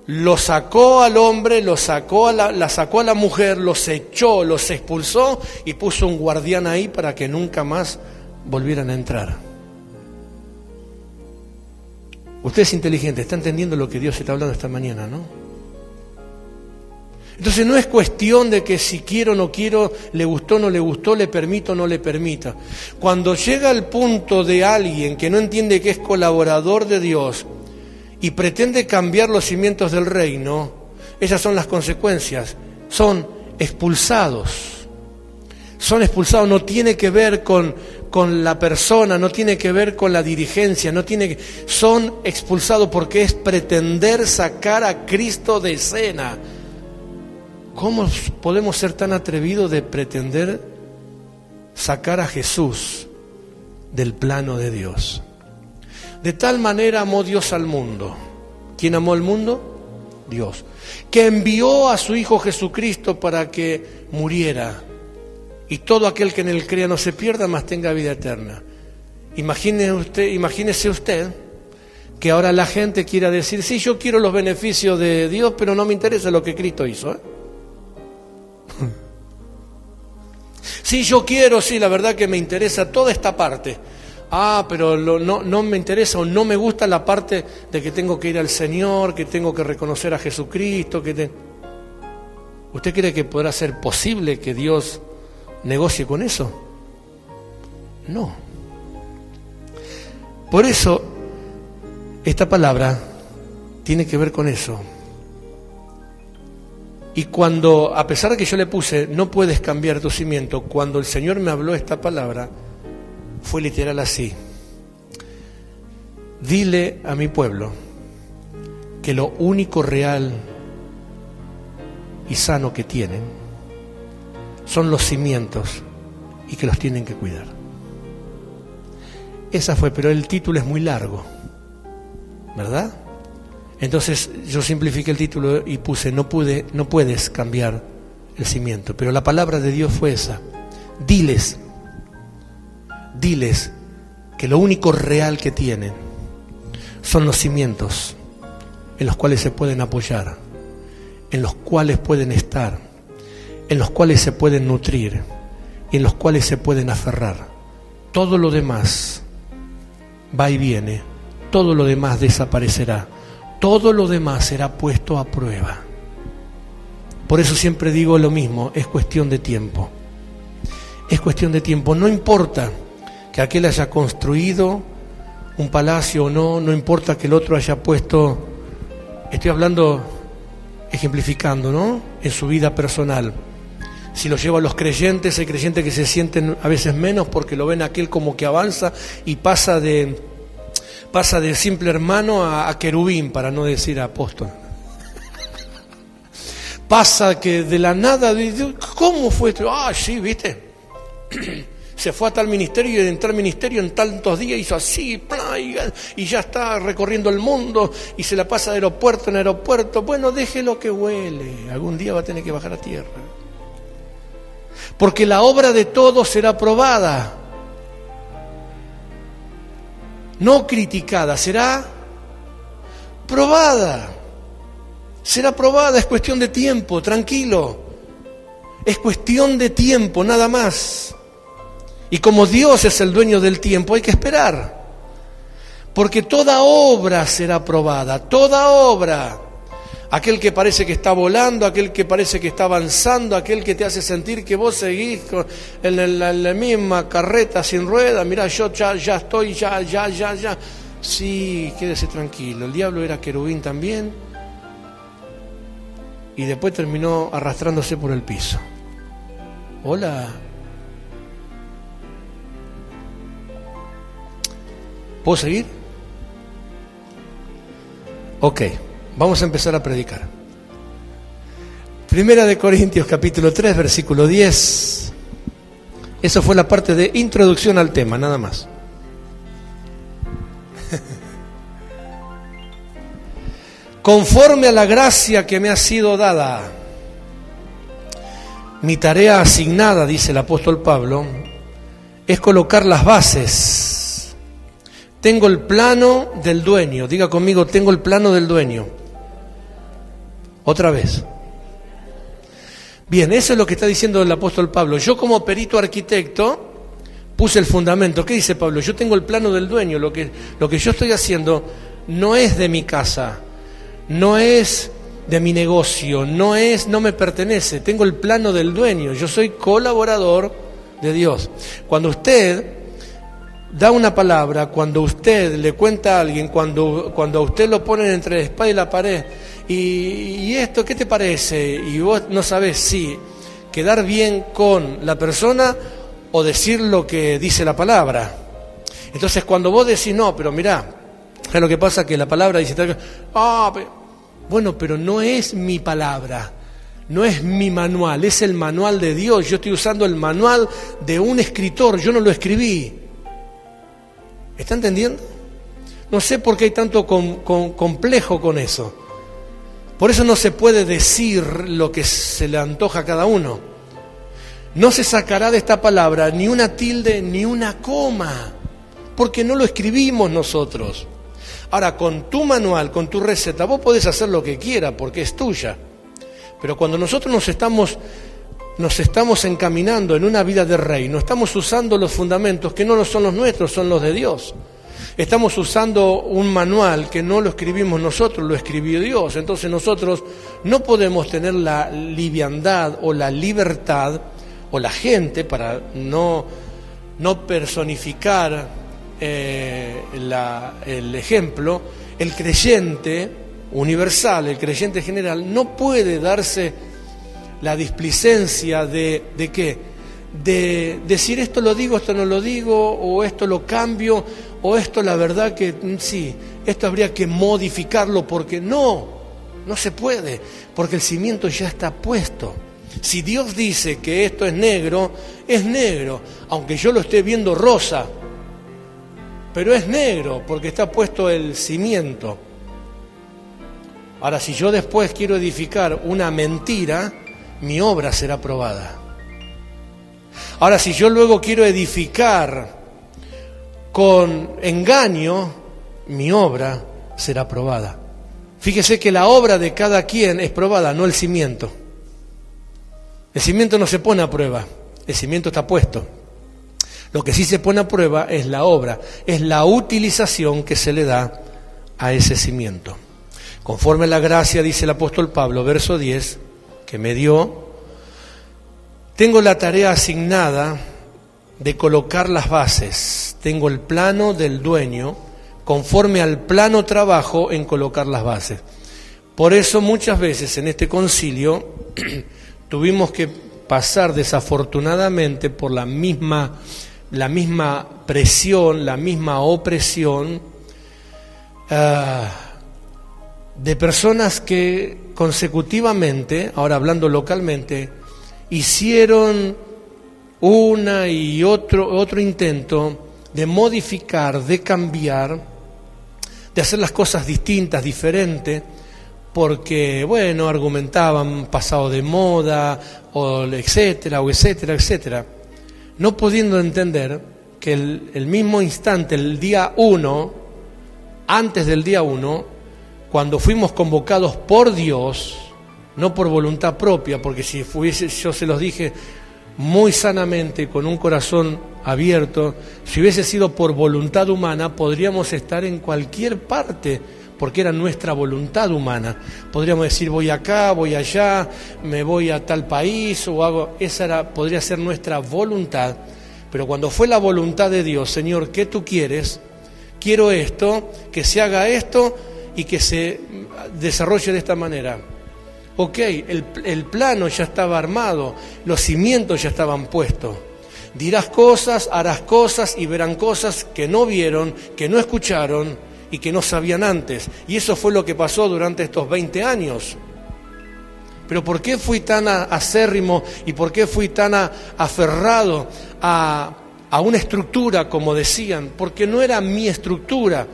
lo sacó al hombre, la sacó a la mujer, los echó, los expulsó y puso un guardián ahí para que nunca más volvieran a entrar. Usted es inteligente, está entendiendo lo que Dios está hablando esta mañana, ¿no? Entonces no es cuestión de que si quiero o no quiero, le gustó o no le gustó, le permito o no le permita. Cuando llega el punto de alguien que no entiende que es colaborador de Dios y pretende cambiar los cimientos del reino, esas son las consecuencias. Son expulsados. Son expulsados, no tiene que ver con la persona, no tiene que ver con la dirigencia, son expulsados porque es pretender sacar a Cristo de escena. ¿Cómo podemos ser tan atrevidos de pretender sacar a Jesús del plano de Dios? De tal manera amó Dios al mundo. ¿Quién amó al mundo? Dios. Que envió a su Hijo Jesucristo para que muriera. Y todo aquel que en él crea no se pierda, mas tenga vida eterna. Imagínese usted que ahora la gente quiera decir, sí, yo quiero los beneficios de Dios, pero no me interesa lo que Cristo hizo. Sí, yo quiero, sí, la verdad que me interesa toda esta parte. Pero no me interesa o no me gusta la parte de que tengo que ir al Señor, que tengo que reconocer a Jesucristo. ¿Usted cree que podrá ser posible que Dios negocie con eso? No. Por eso esta palabra tiene que ver con eso. Y cuando, a pesar de que yo le puse, no puedes cambiar tu cimiento, cuando el Señor me habló esta palabra, fue literal así. Dile a mi pueblo que lo único real y sano que tienen son los cimientos y que los tienen que cuidar. Esa fue, pero el título es muy largo, ¿verdad? Entonces yo simplifiqué el título y puse, no puedes cambiar el cimiento, pero la palabra de Dios fue esa. Diles que lo único real que tienen son los cimientos en los cuales se pueden apoyar, en los cuales pueden estar, en los cuales se pueden nutrir y en los cuales se pueden aferrar. Todo lo demás va y viene, todo lo demás desaparecerá, todo lo demás será puesto a prueba. Por eso siempre digo lo mismo, es cuestión de tiempo. Es cuestión de tiempo, no importa que aquel haya construido un palacio o no, no importa que el otro haya puesto, estoy hablando, ejemplificando, ¿no?, en su vida personal. Si lo llevo a los creyentes, hay creyentes que se sienten a veces menos porque lo ven aquel como que avanza y pasa de simple hermano a querubín, para no decir apóstol. Pasa que de la nada, ¿cómo fue esto? Ah, sí, ¿viste? Se fue a tal ministerio y en tal ministerio en tantos días hizo así, y ya está recorriendo el mundo y se la pasa de aeropuerto en aeropuerto. Bueno, déjelo que huele, algún día va a tener que bajar a tierra. Porque la obra de todos será probada, no criticada, será probada. Será probada, es cuestión de tiempo, tranquilo. Es cuestión de tiempo, nada más. Y como Dios es el dueño del tiempo, hay que esperar. Porque toda obra será probada, toda obra. Aquel que parece que está volando, aquel que parece que está avanzando, aquel que te hace sentir que vos seguís en la misma carreta sin ruedas. Mirá, yo ya estoy, ya. Sí, quédese tranquilo. El diablo era querubín también. Y después terminó arrastrándose por el piso. Hola. ¿Puedo seguir? Ok, vamos a empezar a predicar. Primera de Corintios capítulo 3, versículo 10. Eso fue la parte de introducción al tema, nada más. Conforme a la gracia que me ha sido dada, mi tarea asignada, dice el apóstol Pablo, es colocar las bases. Tengo el plano del dueño. Diga conmigo, tengo el plano del dueño. Otra vez. Bien, eso es lo que está diciendo el apóstol Pablo. Yo como perito arquitecto puse el fundamento. ¿Qué dice Pablo? Yo tengo el plano del dueño. Lo que yo estoy haciendo no es de mi casa, no es de mi negocio, no me pertenece. Tengo el plano del dueño. Yo soy colaborador de Dios. Cuando usted da una palabra, cuando usted le cuenta a alguien, cuando a usted lo ponen entre la espada y la pared, y esto, ¿qué te parece? Y vos no sabés si quedar bien con la persona o decir lo que dice la palabra. Entonces cuando vos decís, no, pero mirá, es lo que pasa que la palabra dice, bueno, pero no es mi palabra, no es mi manual, es el manual de Dios. Yo estoy usando el manual de un escritor, yo no lo escribí. ¿Está entendiendo? No sé por qué hay tanto complejo con eso. Por eso no se puede decir lo que se le antoja a cada uno. No se sacará de esta palabra ni una tilde ni una coma, porque no lo escribimos nosotros. Ahora, con tu manual, con tu receta, vos podés hacer lo que quieras porque es tuya. Pero cuando nosotros nos estamos encaminando en una vida de reino, estamos usando los fundamentos que no son los nuestros, son los de Dios. Estamos usando un manual que no lo escribimos nosotros, lo escribió Dios. Entonces nosotros no podemos tener la liviandad o la libertad, o la gente, para no personificar el ejemplo. El creyente universal, el creyente general, no puede darse la displicencia de ¿qué? De decir esto lo digo, esto no lo digo, o esto lo cambio, o esto la verdad que sí, esto habría que modificarlo, porque no se puede, porque el cimiento ya está puesto. Si Dios dice que esto es negro, aunque yo lo esté viendo rosa, pero es negro porque está puesto el cimiento. Ahora, si yo después quiero edificar una mentira, mi obra será probada. Ahora, si yo luego quiero edificar con engaño, mi obra será probada. Fíjese que la obra de cada quien es probada, no el cimiento. El cimiento no se pone a prueba, el cimiento está puesto. Lo que sí se pone a prueba es la obra, es la utilización que se le da a ese cimiento. Conforme a la gracia, dice el apóstol Pablo, verso 10, que me dio, tengo la tarea asignada de colocar las bases. Tengo el plano del dueño, conforme al plano trabajo en colocar las bases. Por eso muchas veces en este concilio tuvimos que pasar desafortunadamente por la misma presión, la misma opresión de personas que consecutivamente, ahora hablando localmente, hicieron una y otro intento de modificar, de cambiar, de hacer las cosas distintas, diferentes, porque, bueno, argumentaban pasado de moda, o etcétera, no pudiendo entender que el mismo instante, el día 1, antes del día 1, cuando fuimos convocados por Dios, no por voluntad propia, porque si fuese, yo se los dije muy sanamente, con un corazón abierto, si hubiese sido por voluntad humana, podríamos estar en cualquier parte, porque era nuestra voluntad humana. Podríamos decir, voy acá, voy allá, me voy a tal país, o hago, podría ser nuestra voluntad. Pero cuando fue la voluntad de Dios, Señor, ¿qué tú quieres? Quiero esto, que se haga esto y que se desarrolle de esta manera. Ok, el plano ya estaba armado, los cimientos ya estaban puestos. Dirás cosas, harás cosas y verán cosas que no vieron, que no escucharon y que no sabían antes. Y eso fue lo que pasó durante estos 20 años. Pero ¿por qué fui tan acérrimo y por qué fui tan aferrado a una estructura, como decían? Porque no era mi estructura.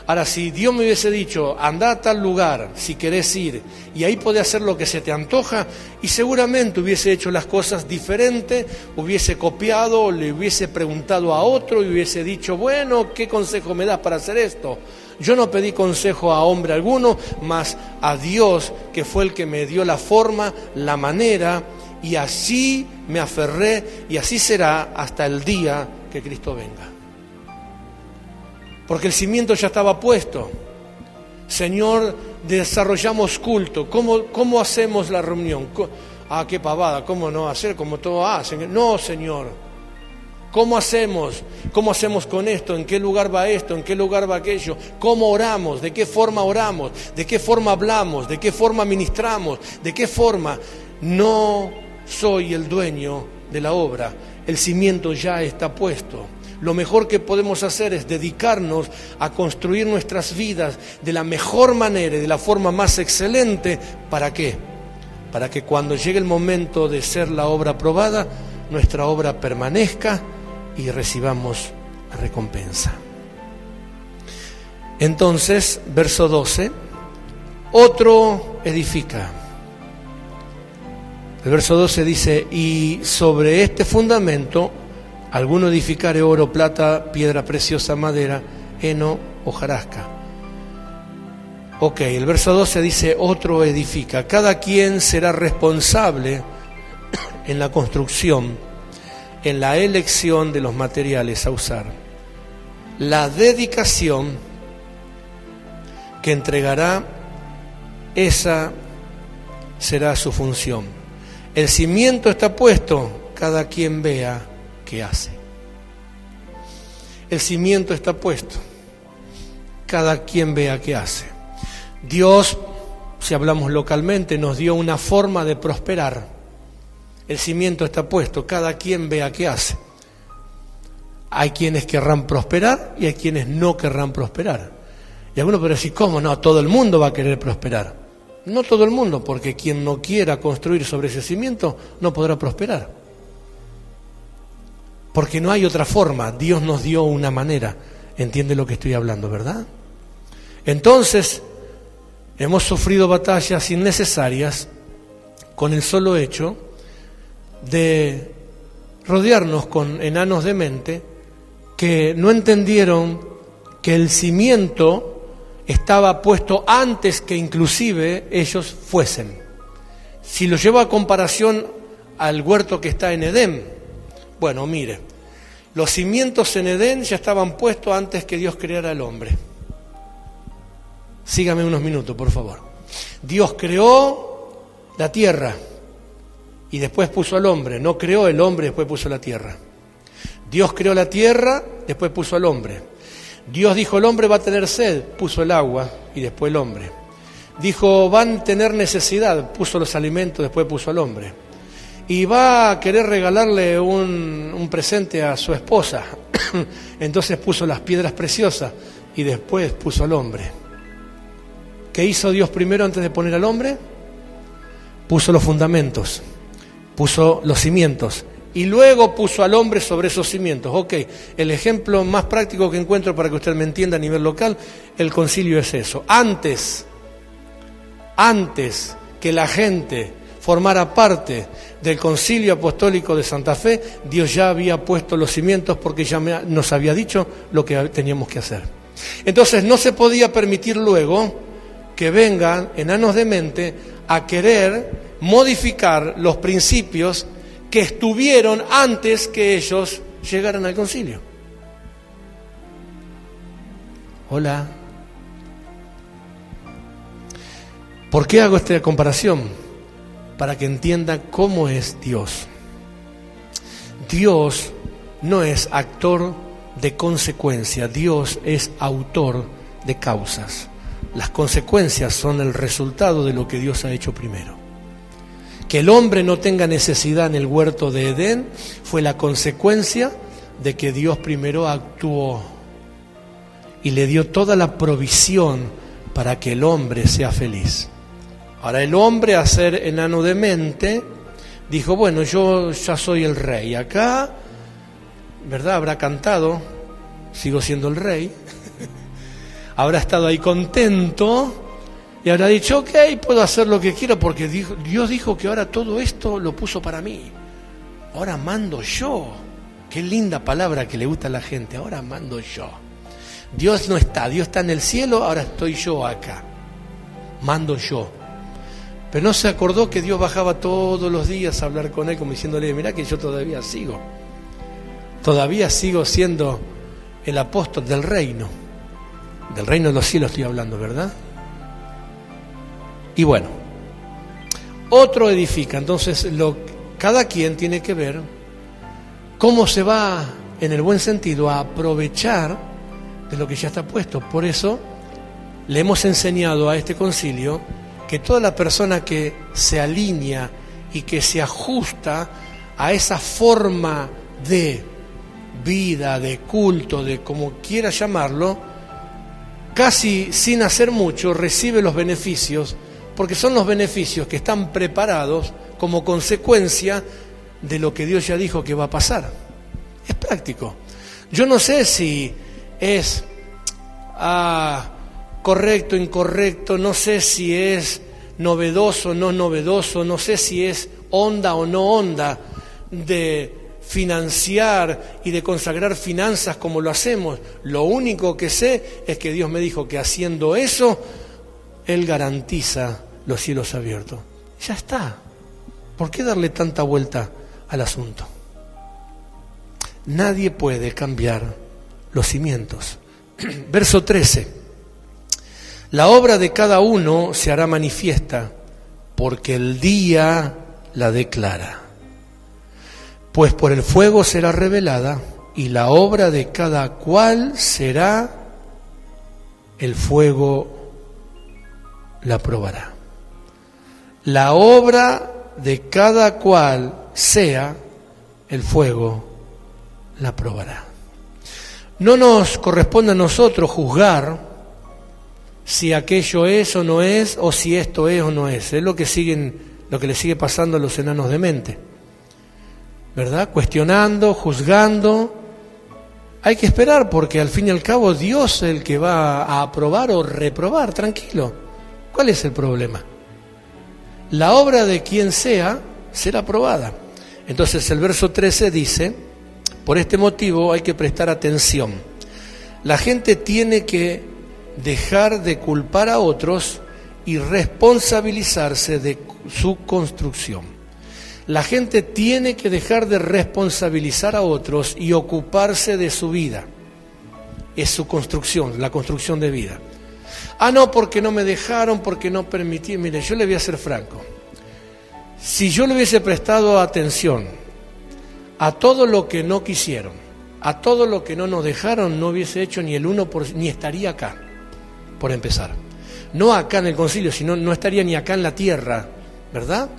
Ahora, si Dios me hubiese dicho, anda a tal lugar, si querés ir, y ahí podés hacer lo que se te antoja, y seguramente hubiese hecho las cosas diferentes, hubiese copiado, le hubiese preguntado a otro, y hubiese dicho, bueno, ¿qué consejo me das para hacer esto? Yo no pedí consejo a hombre alguno, mas a Dios, que fue el que me dio la forma, la manera, y así me aferré, y así será hasta el día que Cristo venga. Porque el cimiento ya estaba puesto. Señor, desarrollamos culto. ¿Cómo hacemos la reunión? Qué pavada, ¿cómo no hacer como todos hacen? No, Señor. ¿Cómo hacemos? ¿Cómo hacemos con esto? ¿En qué lugar va esto? ¿En qué lugar va aquello? ¿Cómo oramos? ¿De qué forma oramos? ¿De qué forma hablamos? ¿De qué forma ministramos? ¿De qué forma? No soy el dueño de la obra. El cimiento ya está puesto. Lo mejor que podemos hacer es dedicarnos a construir nuestras vidas de la mejor manera y de la forma más excelente. ¿Para qué? Para que cuando llegue el momento de ser la obra aprobada, nuestra obra permanezca y recibamos la recompensa. Entonces, verso 12, otro edifica. El verso 12 dice, y sobre este fundamento alguno edificare oro, plata, piedra preciosa, madera, heno, hojarasca. Ok, el verso 12 dice, otro edifica. Cada quien será responsable en la construcción, en la elección de los materiales a usar. La dedicación que entregará, esa será su función. El cimiento está puesto, cada quien vea qué hace. El cimiento está puesto, cada quien vea qué hace. Dios, si hablamos localmente, nos dio una forma de prosperar. El cimiento está puesto, cada quien vea qué hace. Hay quienes querrán prosperar y hay quienes no querrán prosperar. Y algunos podrán decir, ¿cómo no? Todo el mundo va a querer prosperar. No todo el mundo, porque quien no quiera construir sobre ese cimiento no podrá prosperar. Porque no hay otra forma, Dios nos dio una manera. ¿Entiende lo que estoy hablando, verdad? Entonces, hemos sufrido batallas innecesarias con el solo hecho de rodearnos con enanos de mente que no entendieron que el cimiento estaba puesto antes que inclusive ellos fuesen. Si lo llevo a comparación al huerto que está en Edén. Bueno, mire, los cimientos en Edén ya estaban puestos antes que Dios creara al hombre. Sígame unos minutos, por favor. Dios creó la tierra y después puso al hombre. No creó el hombre y después puso la tierra. Dios creó la tierra, después puso al hombre. Dios dijo, el hombre va a tener sed, puso el agua y después el hombre. Dijo, van a tener necesidad, puso los alimentos, después puso al hombre. Y va a querer regalarle un presente a su esposa. Entonces puso las piedras preciosas y después puso al hombre. ¿Qué hizo Dios primero antes de poner al hombre? Puso los fundamentos, puso los cimientos y luego puso al hombre sobre esos cimientos. Ok, el ejemplo más práctico que encuentro para que usted me entienda a nivel local, el concilio es eso. Antes que la gente formara parte del Concilio Apostólico de Santa Fe, Dios ya había puesto los cimientos porque ya nos había dicho lo que teníamos que hacer. Entonces no se podía permitir luego que vengan enanos de mente a querer modificar los principios que estuvieron antes que ellos llegaran al concilio. Hola. ¿Por qué hago esta comparación? Para que entiendan cómo es Dios. Dios no es actor de consecuencia, Dios es autor de causas. Las consecuencias son el resultado de lo que Dios ha hecho primero. Que el hombre no tenga necesidad en el huerto de Edén fue la consecuencia de que Dios primero actuó y le dio toda la provisión para que el hombre sea feliz. Ahora el hombre, a ser enano de mente, dijo, bueno, yo ya soy el rey. Acá, ¿verdad? Habrá cantado, sigo siendo el rey. Habrá estado ahí contento y habrá dicho, ok, puedo hacer lo que quiero porque Dios dijo que ahora todo esto lo puso para mí. Ahora mando yo. Qué linda palabra que le gusta a la gente, ahora mando yo. Dios no está, Dios está en el cielo, ahora estoy yo acá. Mando yo. Pero no se acordó que Dios bajaba todos los días a hablar con él como diciéndole, mirá que yo todavía sigo siendo el apóstol del reino de los cielos estoy hablando, ¿verdad? Y bueno, otro edifica, entonces cada quien tiene que ver cómo se va, en el buen sentido, a aprovechar de lo que ya está puesto. Por eso le hemos enseñado a este concilio que toda la persona que se alinea y que se ajusta a esa forma de vida, de culto, de como quiera llamarlo, casi sin hacer mucho recibe los beneficios, porque son los beneficios que están preparados como consecuencia de lo que Dios ya dijo que va a pasar. Es práctico. Yo no sé si es correcto, incorrecto, no sé si es novedoso, no novedoso, no sé si es onda o no onda de financiar y de consagrar finanzas como lo hacemos. Lo único que sé es que Dios me dijo que haciendo eso, Él garantiza los cielos abiertos. Ya está. ¿Por qué darle tanta vuelta al asunto? Nadie puede cambiar los cimientos. Verso 13. La obra de cada uno se hará manifiesta, porque el día la declara. Pues por el fuego será revelada, y la obra de cada cual será, el fuego la probará. La obra de cada cual sea, el fuego la probará. No nos corresponde a nosotros juzgar si aquello es o no es, o si esto es o no es. Es lo que le sigue pasando a los enanos de mente, ¿verdad? Cuestionando, juzgando. Hay que esperar porque al fin y al cabo Dios es el que va a aprobar o reprobar, tranquilo. ¿Cuál es el problema? La obra de quien sea será aprobada. Entonces el verso 13 dice, por este motivo hay que prestar atención. La gente tiene que dejar de culpar a otros y responsabilizarse de su construcción. La gente tiene que dejar de responsabilizar a otros y ocuparse de su vida. Es su construcción, la construcción de vida. No, porque no me dejaron, porque no permití. Mire, yo le voy a ser franco. Si yo le hubiese prestado atención a todo lo que no quisieron, a todo lo que no nos dejaron, no hubiese hecho ni el 1%, ni estaría acá, por empezar. No acá en el concilio, sino no estaría ni acá en la tierra, ¿verdad?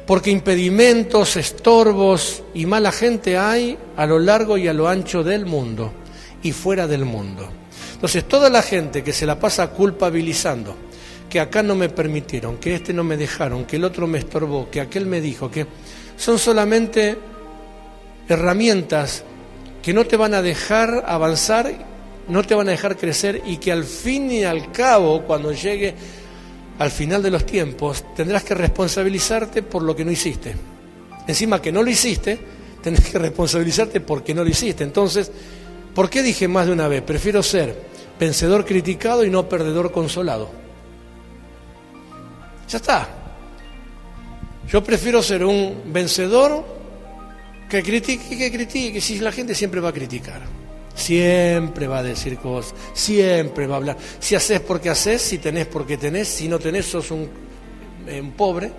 Porque impedimentos, estorbos y mala gente hay a lo largo y a lo ancho del mundo y fuera del mundo. Entonces, toda la gente que se la pasa culpabilizando, que acá no me permitieron, que este no me dejaron, que el otro me estorbó, que aquel me dijo, que son solamente herramientas que no te van a dejar avanzar, no te van a dejar crecer y que al fin y al cabo, cuando llegue al final de los tiempos, tendrás que responsabilizarte por lo que no hiciste. Encima que no lo hiciste, tendrás que responsabilizarte porque no lo hiciste. Entonces, ¿por qué dije más de una vez? Prefiero ser vencedor criticado y no perdedor consolado. Ya está. Yo prefiero ser un vencedor que critique, si la gente siempre va a criticar. Siempre va a decir cosas, siempre va a hablar. Si haces porque haces, si tenés porque tenés, si no tenés sos un pobre.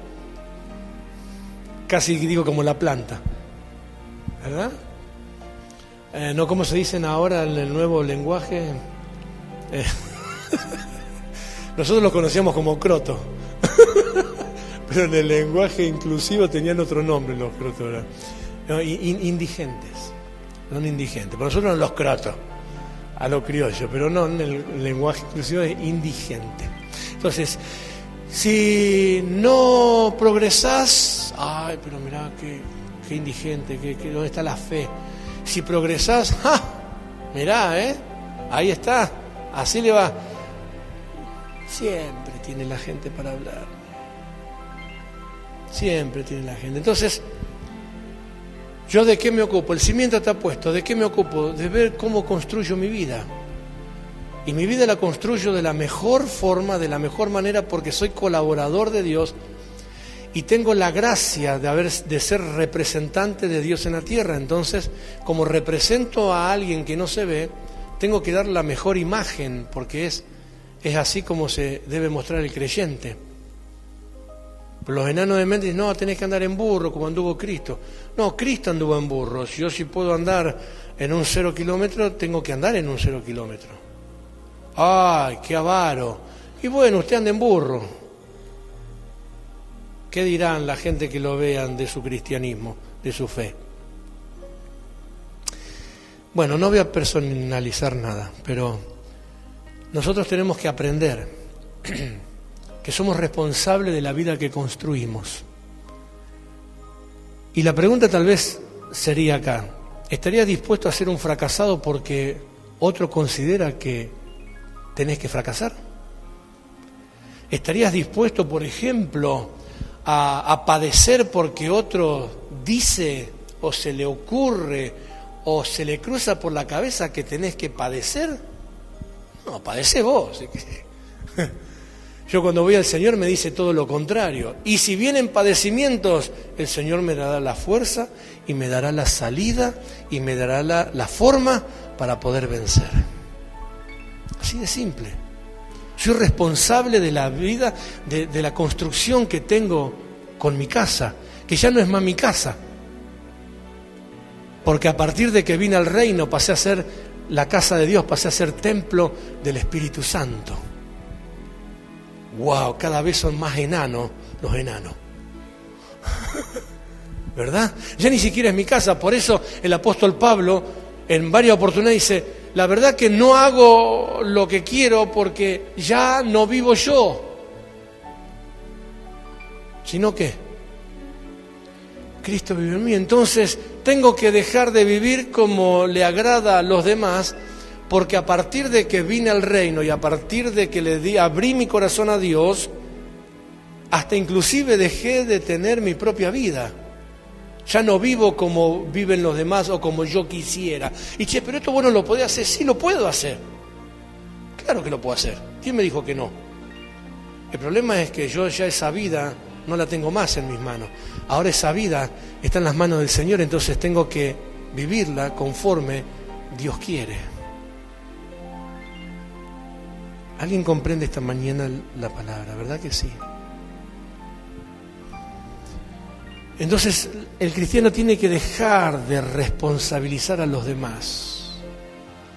Casi digo como la planta, ¿verdad? No como se dicen ahora en el nuevo lenguaje. Nosotros los conocíamos como croto, pero en el lenguaje inclusivo tenían otro nombre los crotos, ¿no? Indigentes. Son indigentes, para nosotros son los crotos, a lo criollo, pero no, en el lenguaje inclusivo es indigente. Entonces, si no progresás, pero mirá, qué indigente, ¿dónde está la fe? Si progresás, mirá, ahí está, así le va. Siempre tiene la gente para hablar, siempre tiene la gente. Entonces, ¿yo de qué me ocupo? El cimiento está puesto. ¿De qué me ocupo? De ver cómo construyo mi vida. Y mi vida la construyo de la mejor forma, de la mejor manera, porque soy colaborador de Dios y tengo la gracia de ser representante de Dios en la tierra. Entonces, como represento a alguien que no se ve, tengo que dar la mejor imagen, porque es así como se debe mostrar el creyente. Los enanos de mente dicen, no, tenés que andar en burro como anduvo Cristo. No, Cristo anduvo en burro. Si yo puedo andar en un 0 kilómetro, tengo que andar en un 0 kilómetro. ¡Ay, qué avaro! Y bueno, usted anda en burro. ¿Qué dirán la gente que lo vean de su cristianismo, de su fe? Bueno, no voy a personalizar nada, pero nosotros tenemos que aprender que somos responsables de la vida que construimos. Y la pregunta tal vez sería acá, ¿estarías dispuesto a ser un fracasado porque otro considera que tenés que fracasar? ¿Estarías dispuesto, por ejemplo, a padecer porque otro dice o se le ocurre o se le cruza por la cabeza que tenés que padecer? No, padecé vos. Yo cuando voy al Señor me dice todo lo contrario. Y si vienen padecimientos, el Señor me dará la fuerza y me dará la salida y me dará la forma para poder vencer. Así de simple. Soy responsable de la vida, de la construcción que tengo con mi casa, que ya no es más mi casa. Porque a partir de que vine al reino pasé a ser la casa de Dios, pasé a ser templo del Espíritu Santo. ¡Wow! Cada vez son más enanos los enanos. ¿Verdad? Ya ni siquiera es mi casa. Por eso el apóstol Pablo en varias oportunidades dice, la verdad que no hago lo que quiero porque ya no vivo yo. ¿Sino qué? Cristo vive en mí. Entonces tengo que dejar de vivir como le agrada a los demás, porque a partir de que vine al reino y a partir de que abrí mi corazón a Dios, hasta inclusive dejé de tener mi propia vida. Ya no vivo como viven los demás o como yo quisiera. Y pero esto bueno lo podés hacer. Sí, lo puedo hacer. Claro que lo puedo hacer. ¿Quién me dijo que no? El problema es que yo ya esa vida no la tengo más en mis manos. Ahora esa vida está en las manos del Señor, entonces tengo que vivirla conforme Dios quiere. ¿Alguien comprende esta mañana la palabra? ¿Verdad que sí? Entonces el cristiano tiene que dejar de responsabilizar a los demás.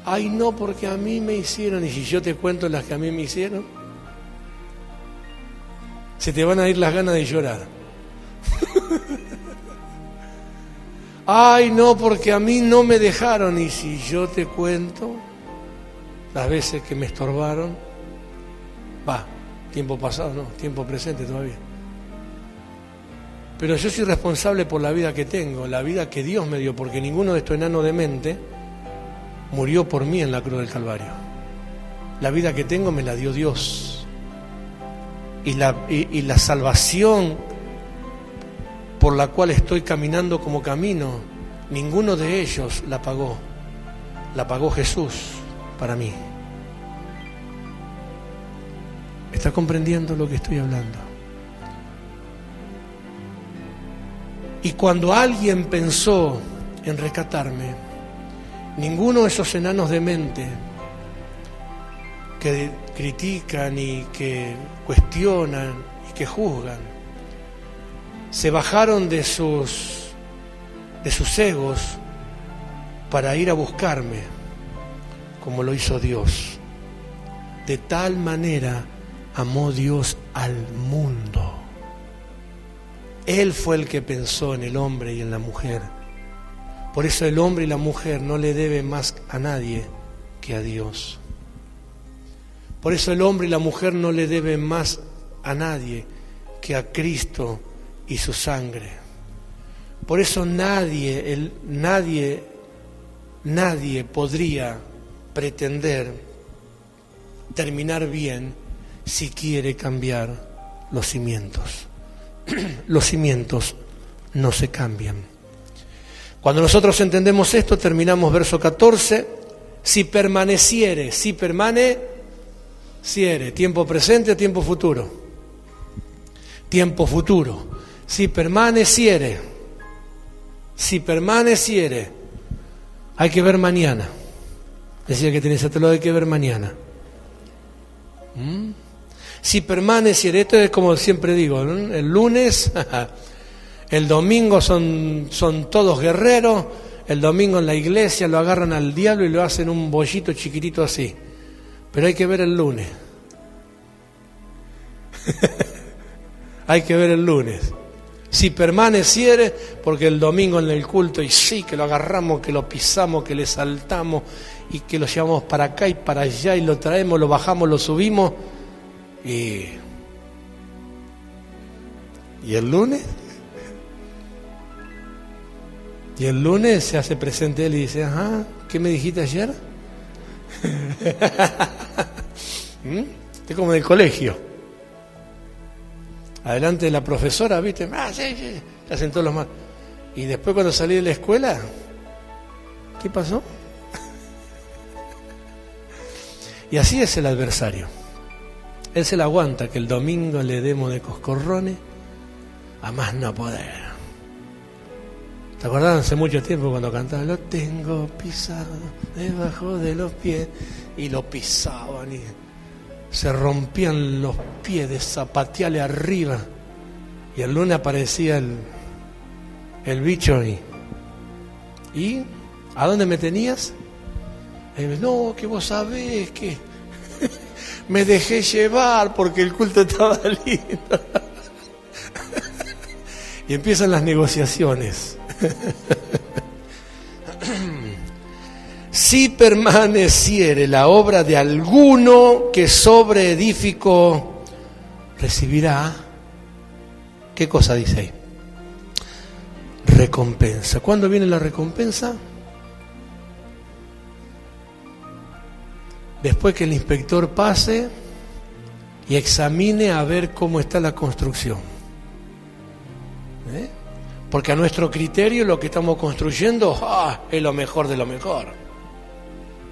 Ay, no, porque a mí me hicieron, y si yo te cuento las que a mí me hicieron, se te van a ir las ganas de llorar. Ay, no, porque a mí no me dejaron, y si yo te cuento las veces que me estorbaron, tiempo pasado, no, tiempo presente todavía. Pero yo soy responsable por la vida que tengo, la vida que Dios me dio, porque ninguno de estos enanos de mente murió por mí en la cruz del Calvario. La vida que tengo me la dio Dios. Y la salvación por la cual estoy caminando como camino, ninguno de ellos la pagó. La pagó Jesús para mí. ¿Está comprendiendo lo que estoy hablando? Y cuando alguien pensó en rescatarme, ninguno de esos enanos de mente que critican y que cuestionan y que juzgan, se bajaron de sus egos para ir a buscarme, como lo hizo Dios. De tal manera amó Dios al mundo. Él fue el que pensó en el hombre y en la mujer. Por eso el hombre y la mujer no le deben más a nadie que a Dios. Por eso el hombre y la mujer no le deben más a nadie que a Cristo y su sangre. Por eso nadie podría pretender terminar bien si quiere cambiar los cimientos. Los cimientos no se cambian. Cuando nosotros entendemos esto, terminamos verso 14. Si permaneciere, tiempo presente o tiempo futuro. Tiempo futuro. Si permaneciere, hay que ver mañana. Decía que tenés hasta lo hay que ver mañana. Si permaneciere, esto es como siempre digo, ¿no? El lunes, el domingo son todos guerreros, el domingo en la iglesia lo agarran al diablo y lo hacen un bollito chiquitito así. Pero hay que ver el lunes. Hay que ver el lunes. Si permaneciere, porque el domingo en el culto, y sí, que lo agarramos, que lo pisamos, que le saltamos, y que lo llevamos para acá y para allá, y lo traemos, lo bajamos, lo subimos, y el lunes, se hace presente él y dice, ajá, ¿qué me dijiste ayer? Es como en el colegio. Adelante de la profesora, ¿viste? Sí, hacen todos los más. Y después cuando salí de la escuela, ¿qué pasó? Y así es el adversario. Él se la aguanta que el domingo le demos de coscorrones a más no poder. ¿Te acordás hace mucho tiempo cuando cantaba? Lo tengo pisado debajo de los pies, y lo pisaban y se rompían los pies de zapatearle arriba, y el lunes aparecía el bicho y ¿a dónde me tenías? No, que vos sabés que me dejé llevar porque el culto estaba lindo. Y empiezan las negociaciones. Si permaneciere la obra de alguno que sobre edificó, recibirá, ¿qué cosa dice ahí? Recompensa. ¿Cuándo viene la recompensa? Después que el inspector pase y examine a ver cómo está la construcción. Porque a nuestro criterio lo que estamos construyendo es lo mejor de lo mejor.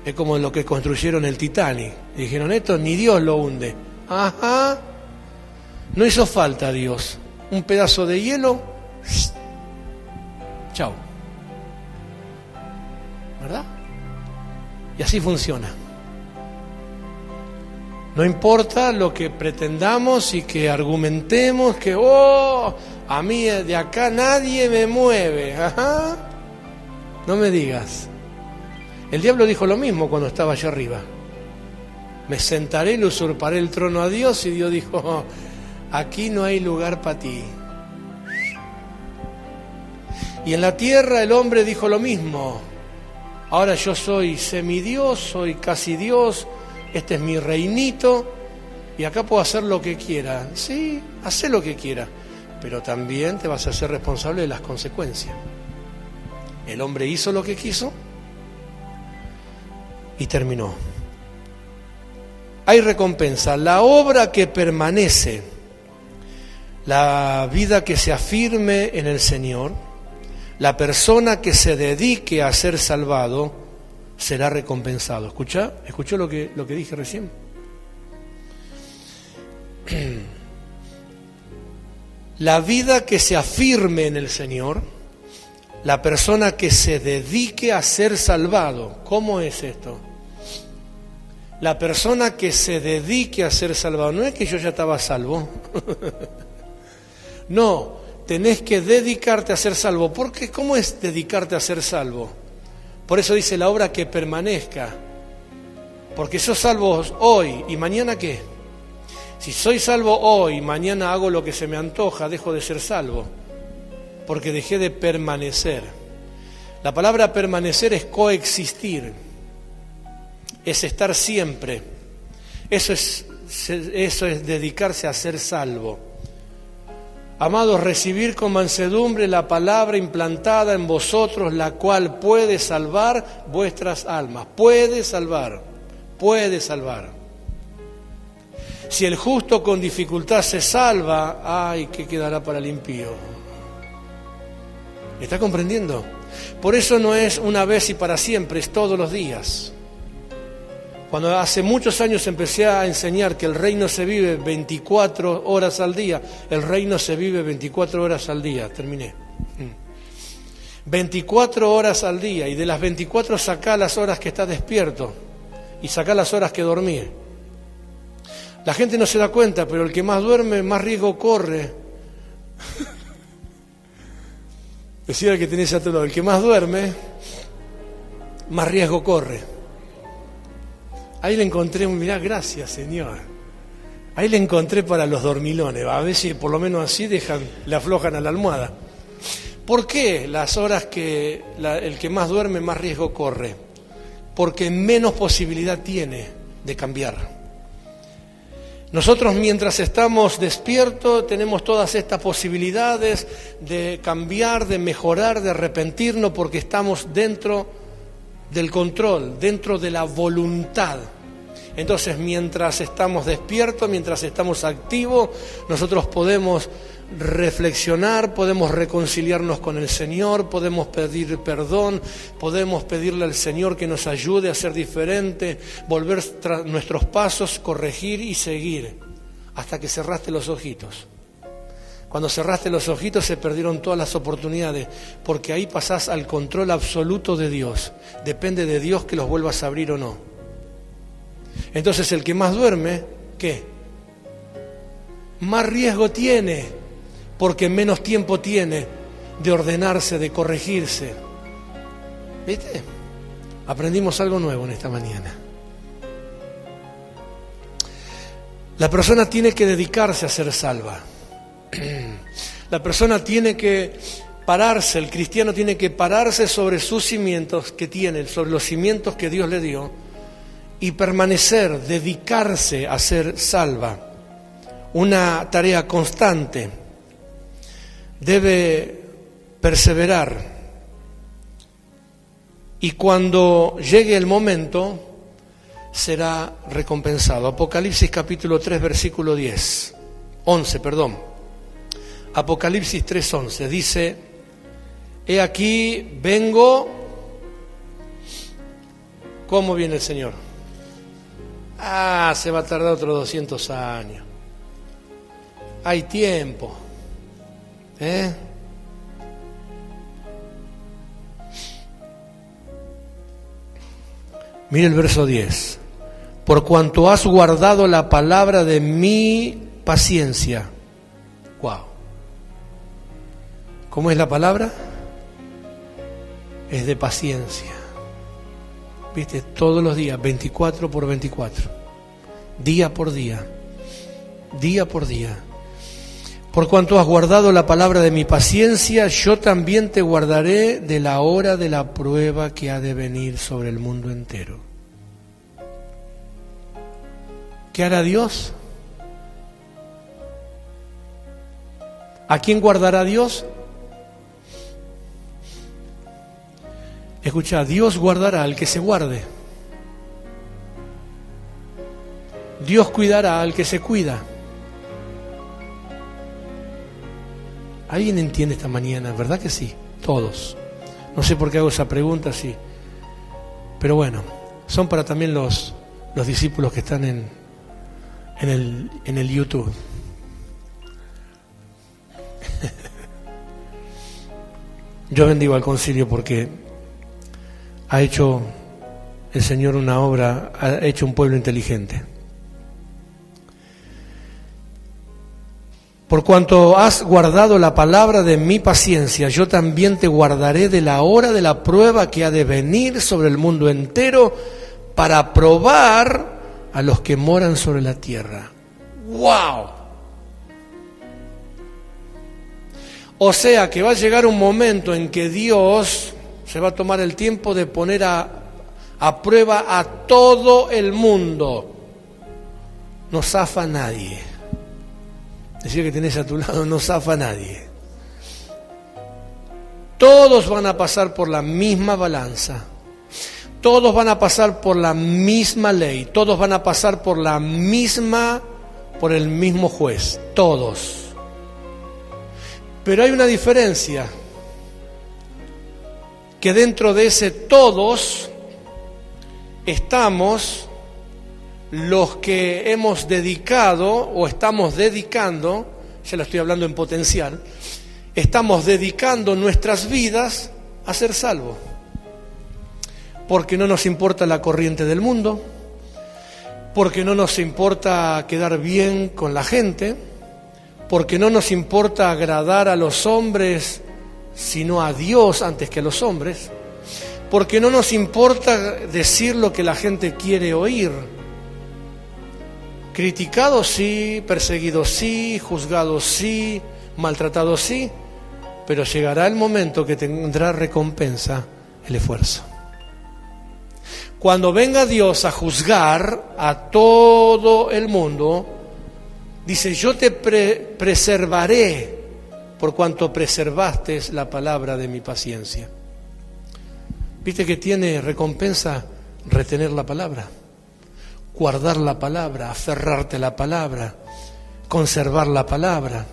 Es como lo que construyeron el Titanic. Dijeron, esto ni Dios lo hunde. Ajá. No hizo falta Dios. un pedazo de hielo, chao. ¿Verdad? Y así funciona. No importa lo que pretendamos y que argumentemos que, a mí de acá nadie me mueve. Ajá. No me digas. El diablo dijo lo mismo cuando estaba allá arriba. Me sentaré y le usurparé el trono a Dios, y Dios dijo, aquí no hay lugar para ti. Y en la tierra el hombre dijo lo mismo. Ahora yo soy semidios, soy casi Dios, este es mi reinito y acá puedo hacer lo que quiera. Sí, haz lo que quiera, pero también te vas a hacer responsable de las consecuencias. El hombre hizo lo que quiso y terminó. Hay recompensa. La obra que permanece, la vida que se afirme en el Señor, la persona que se dedique a ser salvado, será recompensado. ¿Escuchó lo que dije recién? La vida que se afirme en el Señor, la persona que se dedique a ser salvado. ¿Cómo es esto? La persona que se dedique a ser salvado. No es que yo ya estaba salvo. No, tenés que dedicarte a ser salvo. Porque ¿cómo es dedicarte a ser salvo? Por eso dice la obra que permanezca. Porque sos salvo hoy, ¿y mañana qué? Si soy salvo hoy, mañana hago lo que se me antoja, dejo de ser salvo. Porque dejé de permanecer. La palabra permanecer es coexistir. Es estar siempre. Eso es dedicarse a ser salvo. Amados, recibir con mansedumbre la palabra implantada en vosotros, la cual puede salvar vuestras almas. Puede salvar. Si el justo con dificultad se salva, ¡ay, qué quedará para el impío! ¿Está comprendiendo? Por eso no es una vez y para siempre, es todos los días. Cuando hace muchos años empecé a enseñar que el reino se vive 24 horas al día, el reino se vive 24 horas al día, terminé. 24 horas al día, y de las 24 sacá las horas que estás despierto y sacá las horas que dormí. La gente no se da cuenta, pero el que más duerme, más riesgo corre. Decía el que tenés a tu lado, el que más duerme, más riesgo corre. Ahí le encontré, mirá, gracias Señor. Ahí le encontré para los dormilones, a ver si por lo menos así le aflojan a la almohada. ¿Por qué las horas que el que más duerme más riesgo corre? Porque menos posibilidad tiene de cambiar. Nosotros mientras estamos despiertos tenemos todas estas posibilidades de cambiar, de mejorar, de arrepentirnos, porque estamos dentro del control, dentro de la voluntad. Entonces, mientras estamos despiertos, mientras estamos activos, nosotros podemos reflexionar, podemos reconciliarnos con el Señor, podemos pedir perdón, podemos pedirle al Señor que nos ayude a ser diferente, volver nuestros pasos, corregir y seguir, hasta que cerraste los ojitos. Cuando cerraste los ojitos se perdieron todas las oportunidades, porque ahí pasás al control absoluto de Dios. Depende de Dios que los vuelvas a abrir o no. Entonces el que más duerme, ¿qué? Más riesgo tiene, porque menos tiempo tiene de ordenarse, de corregirse. ¿Viste? Aprendimos algo nuevo en esta mañana. La persona tiene que dedicarse a ser salva. La persona tiene que pararse, el cristiano tiene que pararse sobre sus cimientos que tiene, sobre los cimientos que Dios le dio, y permanecer, dedicarse a ser salva. Una tarea constante. Debe perseverar. Y cuando llegue el momento, será recompensado. Apocalipsis capítulo 3, versículo 11. Apocalipsis 3:11 dice: he aquí vengo. ¿Cómo viene el Señor? Se va a tardar otros 200 años. Hay tiempo. Mire el verso 10. Por cuanto has guardado la palabra de mi paciencia. Wow. ¿Cómo es la palabra? Es de paciencia. ¿Viste? Todos los días, 24 por 24. Día por día. Día por día. Por cuanto has guardado la palabra de mi paciencia, yo también te guardaré de la hora de la prueba que ha de venir sobre el mundo entero. ¿Qué hará Dios? ¿A quién guardará Dios? Escucha, Dios guardará al que se guarde. Dios cuidará al que se cuida. ¿Alguien entiende esta mañana? ¿Verdad que sí? Todos. No sé por qué hago esa pregunta, sí. Pero bueno, son para también los discípulos que están en el YouTube. Yo bendigo al concilio porque ha hecho el Señor una obra, ha hecho un pueblo inteligente. Por cuanto has guardado la palabra de mi paciencia, yo también te guardaré de la hora de la prueba que ha de venir sobre el mundo entero para probar a los que moran sobre la tierra. ¡Wow! O sea que va a llegar un momento en que Dios se va a tomar el tiempo de poner a prueba a todo el mundo. No zafa nadie. Decir que tenés a tu lado, no zafa nadie. Todos van a pasar por la misma balanza. Todos van a pasar por la misma ley. Todos van a pasar por el mismo juez. Todos. Pero hay una diferencia. Que dentro de ese todos estamos los que hemos dedicado o estamos dedicando, ya lo estoy hablando en potencial, estamos dedicando nuestras vidas a ser salvos. Porque no nos importa la corriente del mundo, porque no nos importa quedar bien con la gente, porque no nos importa agradar a los hombres, sino a Dios antes que a los hombres, porque no nos importa decir lo que la gente quiere oír. Criticado sí, perseguido sí, juzgado sí, maltratado sí, pero llegará el momento que tendrá recompensa el esfuerzo. Cuando venga Dios a juzgar a todo el mundo, dice, yo te preservaré por cuanto preservaste la palabra de mi paciencia. ¿Viste que tiene recompensa retener la palabra? Guardar la palabra, aferrarte a la palabra, conservar la palabra,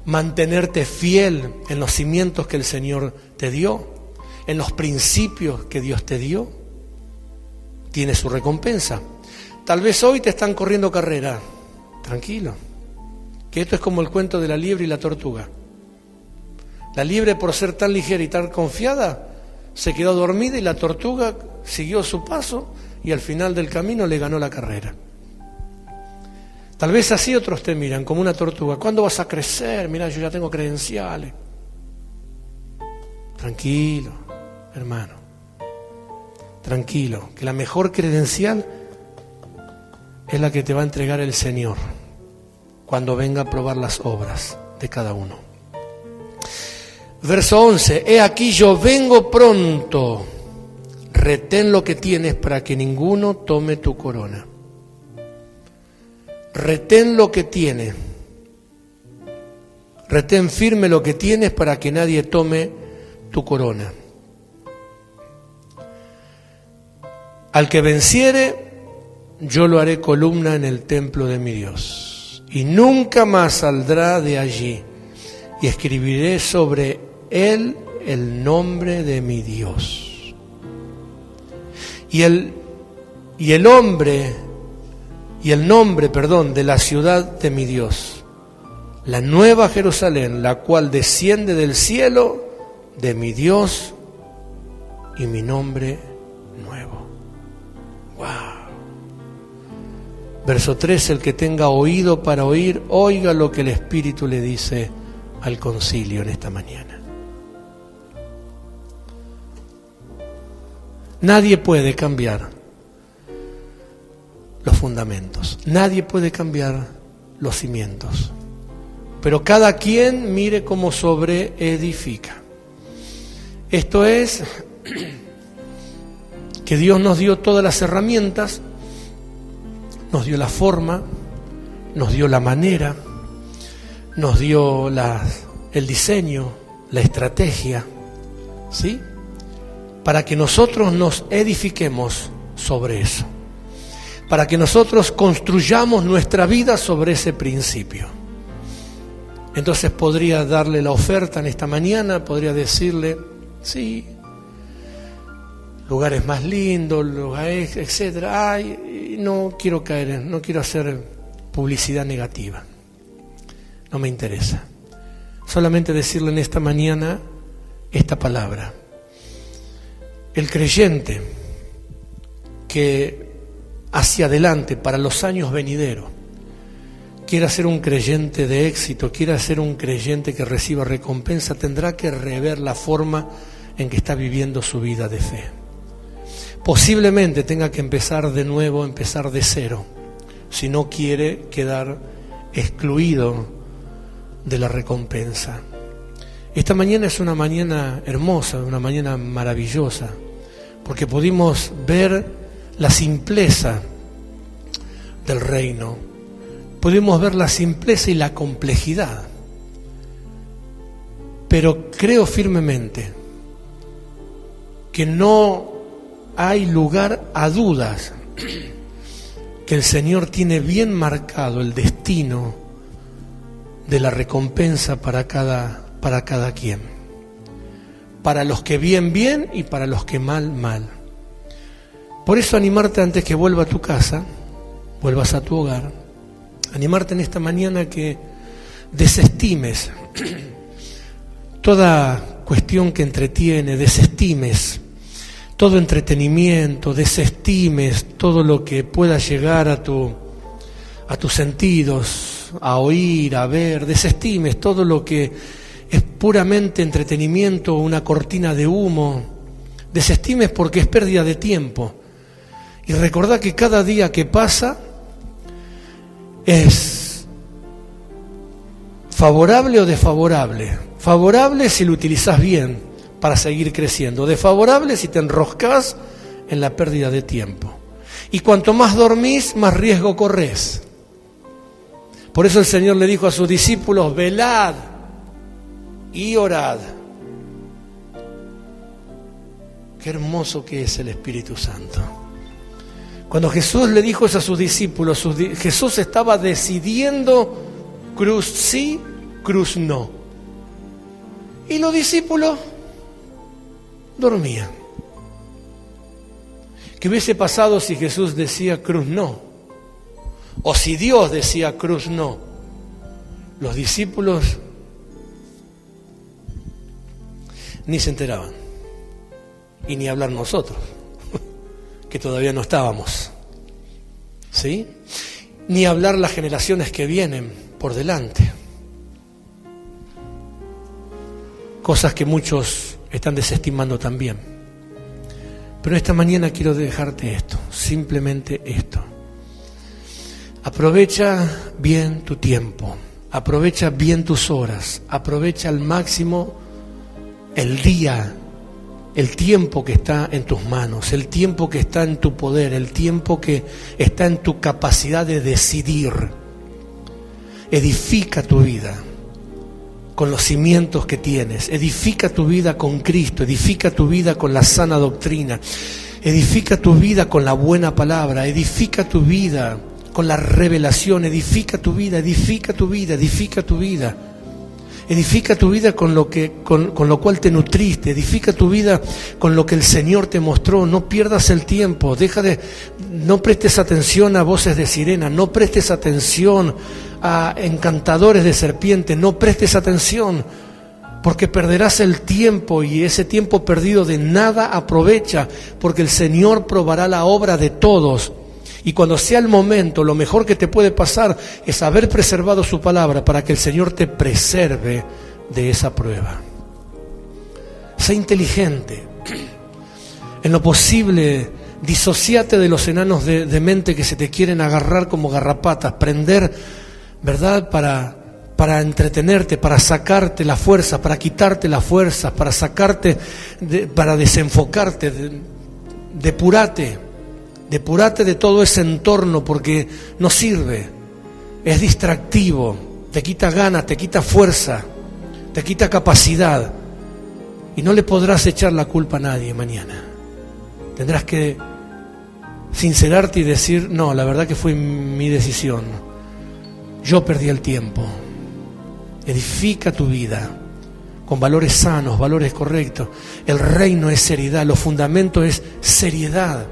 mantenerte fiel en los cimientos que el Señor te dio, en los principios que Dios te dio, tiene su recompensa. Tal vez hoy te están corriendo carrera, tranquilo, que esto es como el cuento de la liebre y la tortuga. La liebre, por ser tan ligera y tan confiada, se quedó dormida y la tortuga siguió su paso y al final del camino le ganó la carrera. Tal vez así otros te miran como una tortuga. ¿Cuándo vas a crecer? Mira, yo ya tengo credenciales. Tranquilo, hermano. Tranquilo, que la mejor credencial es la que te va a entregar el Señor cuando venga a probar las obras de cada uno. Verso 11. He aquí yo vengo pronto. Retén lo que tienes para que ninguno tome tu corona. Retén lo que tienes. Retén firme lo que tienes para que nadie tome tu corona. Al que venciere, yo lo haré columna en el templo de mi Dios, y nunca más saldrá de allí, y escribiré sobre él el nombre de mi Dios. Y el nombre de la ciudad de mi Dios, la nueva Jerusalén, la cual desciende del cielo de mi Dios y mi nombre nuevo. ¡Wow! Verso 3, el que tenga oído para oír, oiga lo que el Espíritu le dice al concilio en esta mañana. Nadie puede cambiar los fundamentos, nadie puede cambiar los cimientos, pero cada quien mire cómo sobreedifica. Esto es que Dios nos dio todas las herramientas, nos dio la forma, nos dio la manera, nos dio el diseño, la estrategia, ¿sí? Para que nosotros nos edifiquemos sobre eso, para que nosotros construyamos nuestra vida sobre ese principio. Entonces podría darle la oferta en esta mañana, podría decirle, sí, lugares más lindos, lugares, etcétera. Ay, no quiero caer, no quiero hacer publicidad negativa, no me interesa. Solamente decirle en esta mañana esta palabra. El creyente que hacia adelante, para los años venideros, quiera ser un creyente de éxito, quiera ser un creyente que reciba recompensa, tendrá que rever la forma en que está viviendo su vida de fe. Posiblemente tenga que empezar de nuevo, empezar de cero, si no quiere quedar excluido de la recompensa. Esta mañana es una mañana hermosa, una mañana maravillosa, porque pudimos ver la simpleza del reino, pudimos ver la simpleza y la complejidad, pero creo firmemente que no hay lugar a dudas que el Señor tiene bien marcado el destino de la recompensa para cada quien. Para los que bien, bien, y para los que mal, mal. Por eso animarte antes que vuelva a tu casa, vuelvas a tu hogar, animarte en esta mañana que desestimes toda cuestión que entretiene, desestimes todo entretenimiento, desestimes todo lo que pueda llegar a tus sentidos, a oír, a ver, desestimes todo lo que es puramente entretenimiento, una cortina de humo, desestimes porque es pérdida de tiempo. Y recordá que cada día que pasa es favorable o desfavorable. Favorable si lo utilizás bien para seguir creciendo, desfavorable si te enroscás en la pérdida de tiempo. Y cuanto más dormís, más riesgo corres. Por eso el Señor le dijo a sus discípulos, velad y orad. Qué hermoso que es el Espíritu Santo. Cuando Jesús le dijo eso a sus discípulos, Jesús estaba decidiendo cruz sí, cruz no. Y los discípulos dormían. ¿Qué hubiese pasado si Jesús decía cruz no? O si Dios decía cruz no. Los discípulos ni se enteraban. Y ni hablar nosotros, que todavía no estábamos. ¿Sí? Ni hablar las generaciones que vienen por delante. Cosas que muchos están desestimando también. Pero esta mañana quiero dejarte esto, simplemente esto. Aprovecha bien tu tiempo, aprovecha bien tus horas, aprovecha al máximo el día, el tiempo que está en tus manos, el tiempo que está en tu poder, el tiempo que está en tu capacidad de decidir. Edifica tu vida con los cimientos que tienes, edifica tu vida con Cristo, edifica tu vida con la sana doctrina, edifica tu vida con la buena palabra, edifica tu vida con la revelación, edifica tu vida, edifica tu vida, edifica tu vida. Edifica tu vida con lo cual te nutriste, edifica tu vida con lo que el Señor te mostró. No pierdas el tiempo, no prestes atención a voces de sirena, no prestes atención a encantadores de serpientes, no prestes atención, porque perderás el tiempo y ese tiempo perdido de nada aprovecha, porque el Señor probará la obra de todos. Y cuando sea el momento, lo mejor que te puede pasar es haber preservado su palabra para que el Señor te preserve de esa prueba. Sé inteligente. En lo posible, disociate de los enanos de mente que se te quieren agarrar como garrapatas, prender, ¿verdad?, para entretenerte, para sacarte la fuerza, para quitarte las fuerzas, para sacarte, para desenfocarte. Depurate de todo ese entorno porque no sirve, es distractivo, te quita ganas, te quita fuerza, te quita capacidad y no le podrás echar la culpa a nadie mañana. Tendrás que sincerarte y decir, no, la verdad que fue mi decisión, yo perdí el tiempo. Edifica tu vida con valores sanos, valores correctos. El reino es seriedad, los fundamentos es seriedad.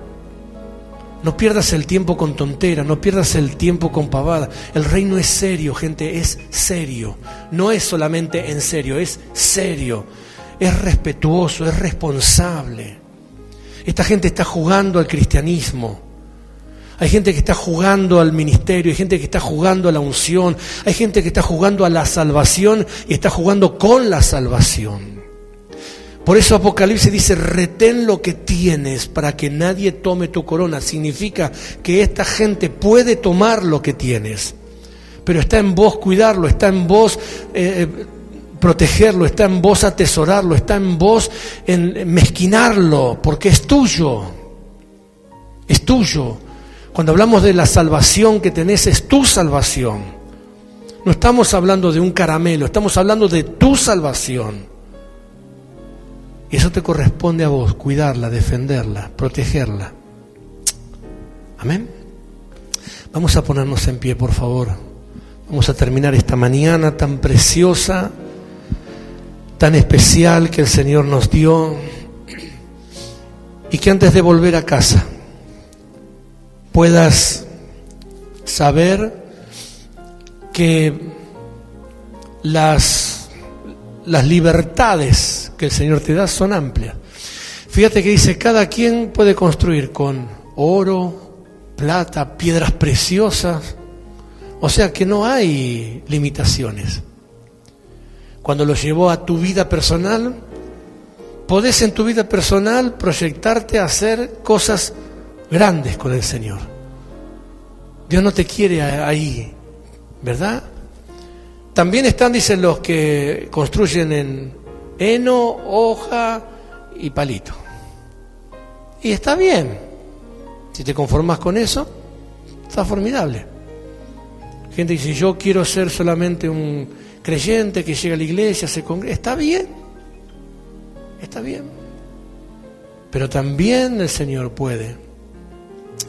No pierdas el tiempo con tonteras, no pierdas el tiempo con pavadas. El reino es serio, gente, es serio. No es solamente en serio, es serio. Es respetuoso, es responsable. Esta gente está jugando al cristianismo. Hay gente que está jugando al ministerio, hay gente que está jugando a la unción, hay gente que está jugando a la salvación y está jugando con la salvación. Por eso Apocalipsis dice, retén lo que tienes para que nadie tome tu corona. Significa que esta gente puede tomar lo que tienes, pero está en vos cuidarlo, está en vos protegerlo, está en vos atesorarlo, está en vos en mezquinarlo, porque es tuyo, es tuyo. Cuando hablamos de la salvación que tenés, es tu salvación. No estamos hablando de un caramelo, estamos hablando de tu salvación. Y eso te corresponde a vos, cuidarla, defenderla, protegerla. Amén. Vamos a ponernos en pie, por favor. Vamos a terminar esta mañana tan preciosa, tan especial que el Señor nos dio. Y que antes de volver a casa puedas saber que las libertades que el Señor te da son amplias. Fíjate que dice, cada quien puede construir con oro, plata, piedras preciosas. O sea que no hay limitaciones. Cuando lo llevó a tu vida personal, podés en tu vida personal proyectarte a hacer cosas grandes con el Señor. Dios no te quiere ahí, ¿verdad? También están, dicen, los que construyen en heno, hoja y palito. Y está bien. Si te conformas con eso, está formidable. Gente dice, yo quiero ser solamente un creyente que llega a la iglesia, se congrega. Está bien. Está bien. Pero también el Señor puede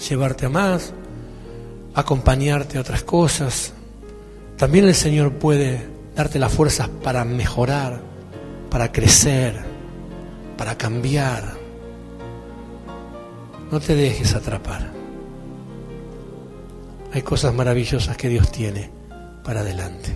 llevarte a más, acompañarte a otras cosas. También el Señor puede darte las fuerzas para mejorar, para crecer, para cambiar. No te dejes atrapar. Hay cosas maravillosas que Dios tiene para adelante.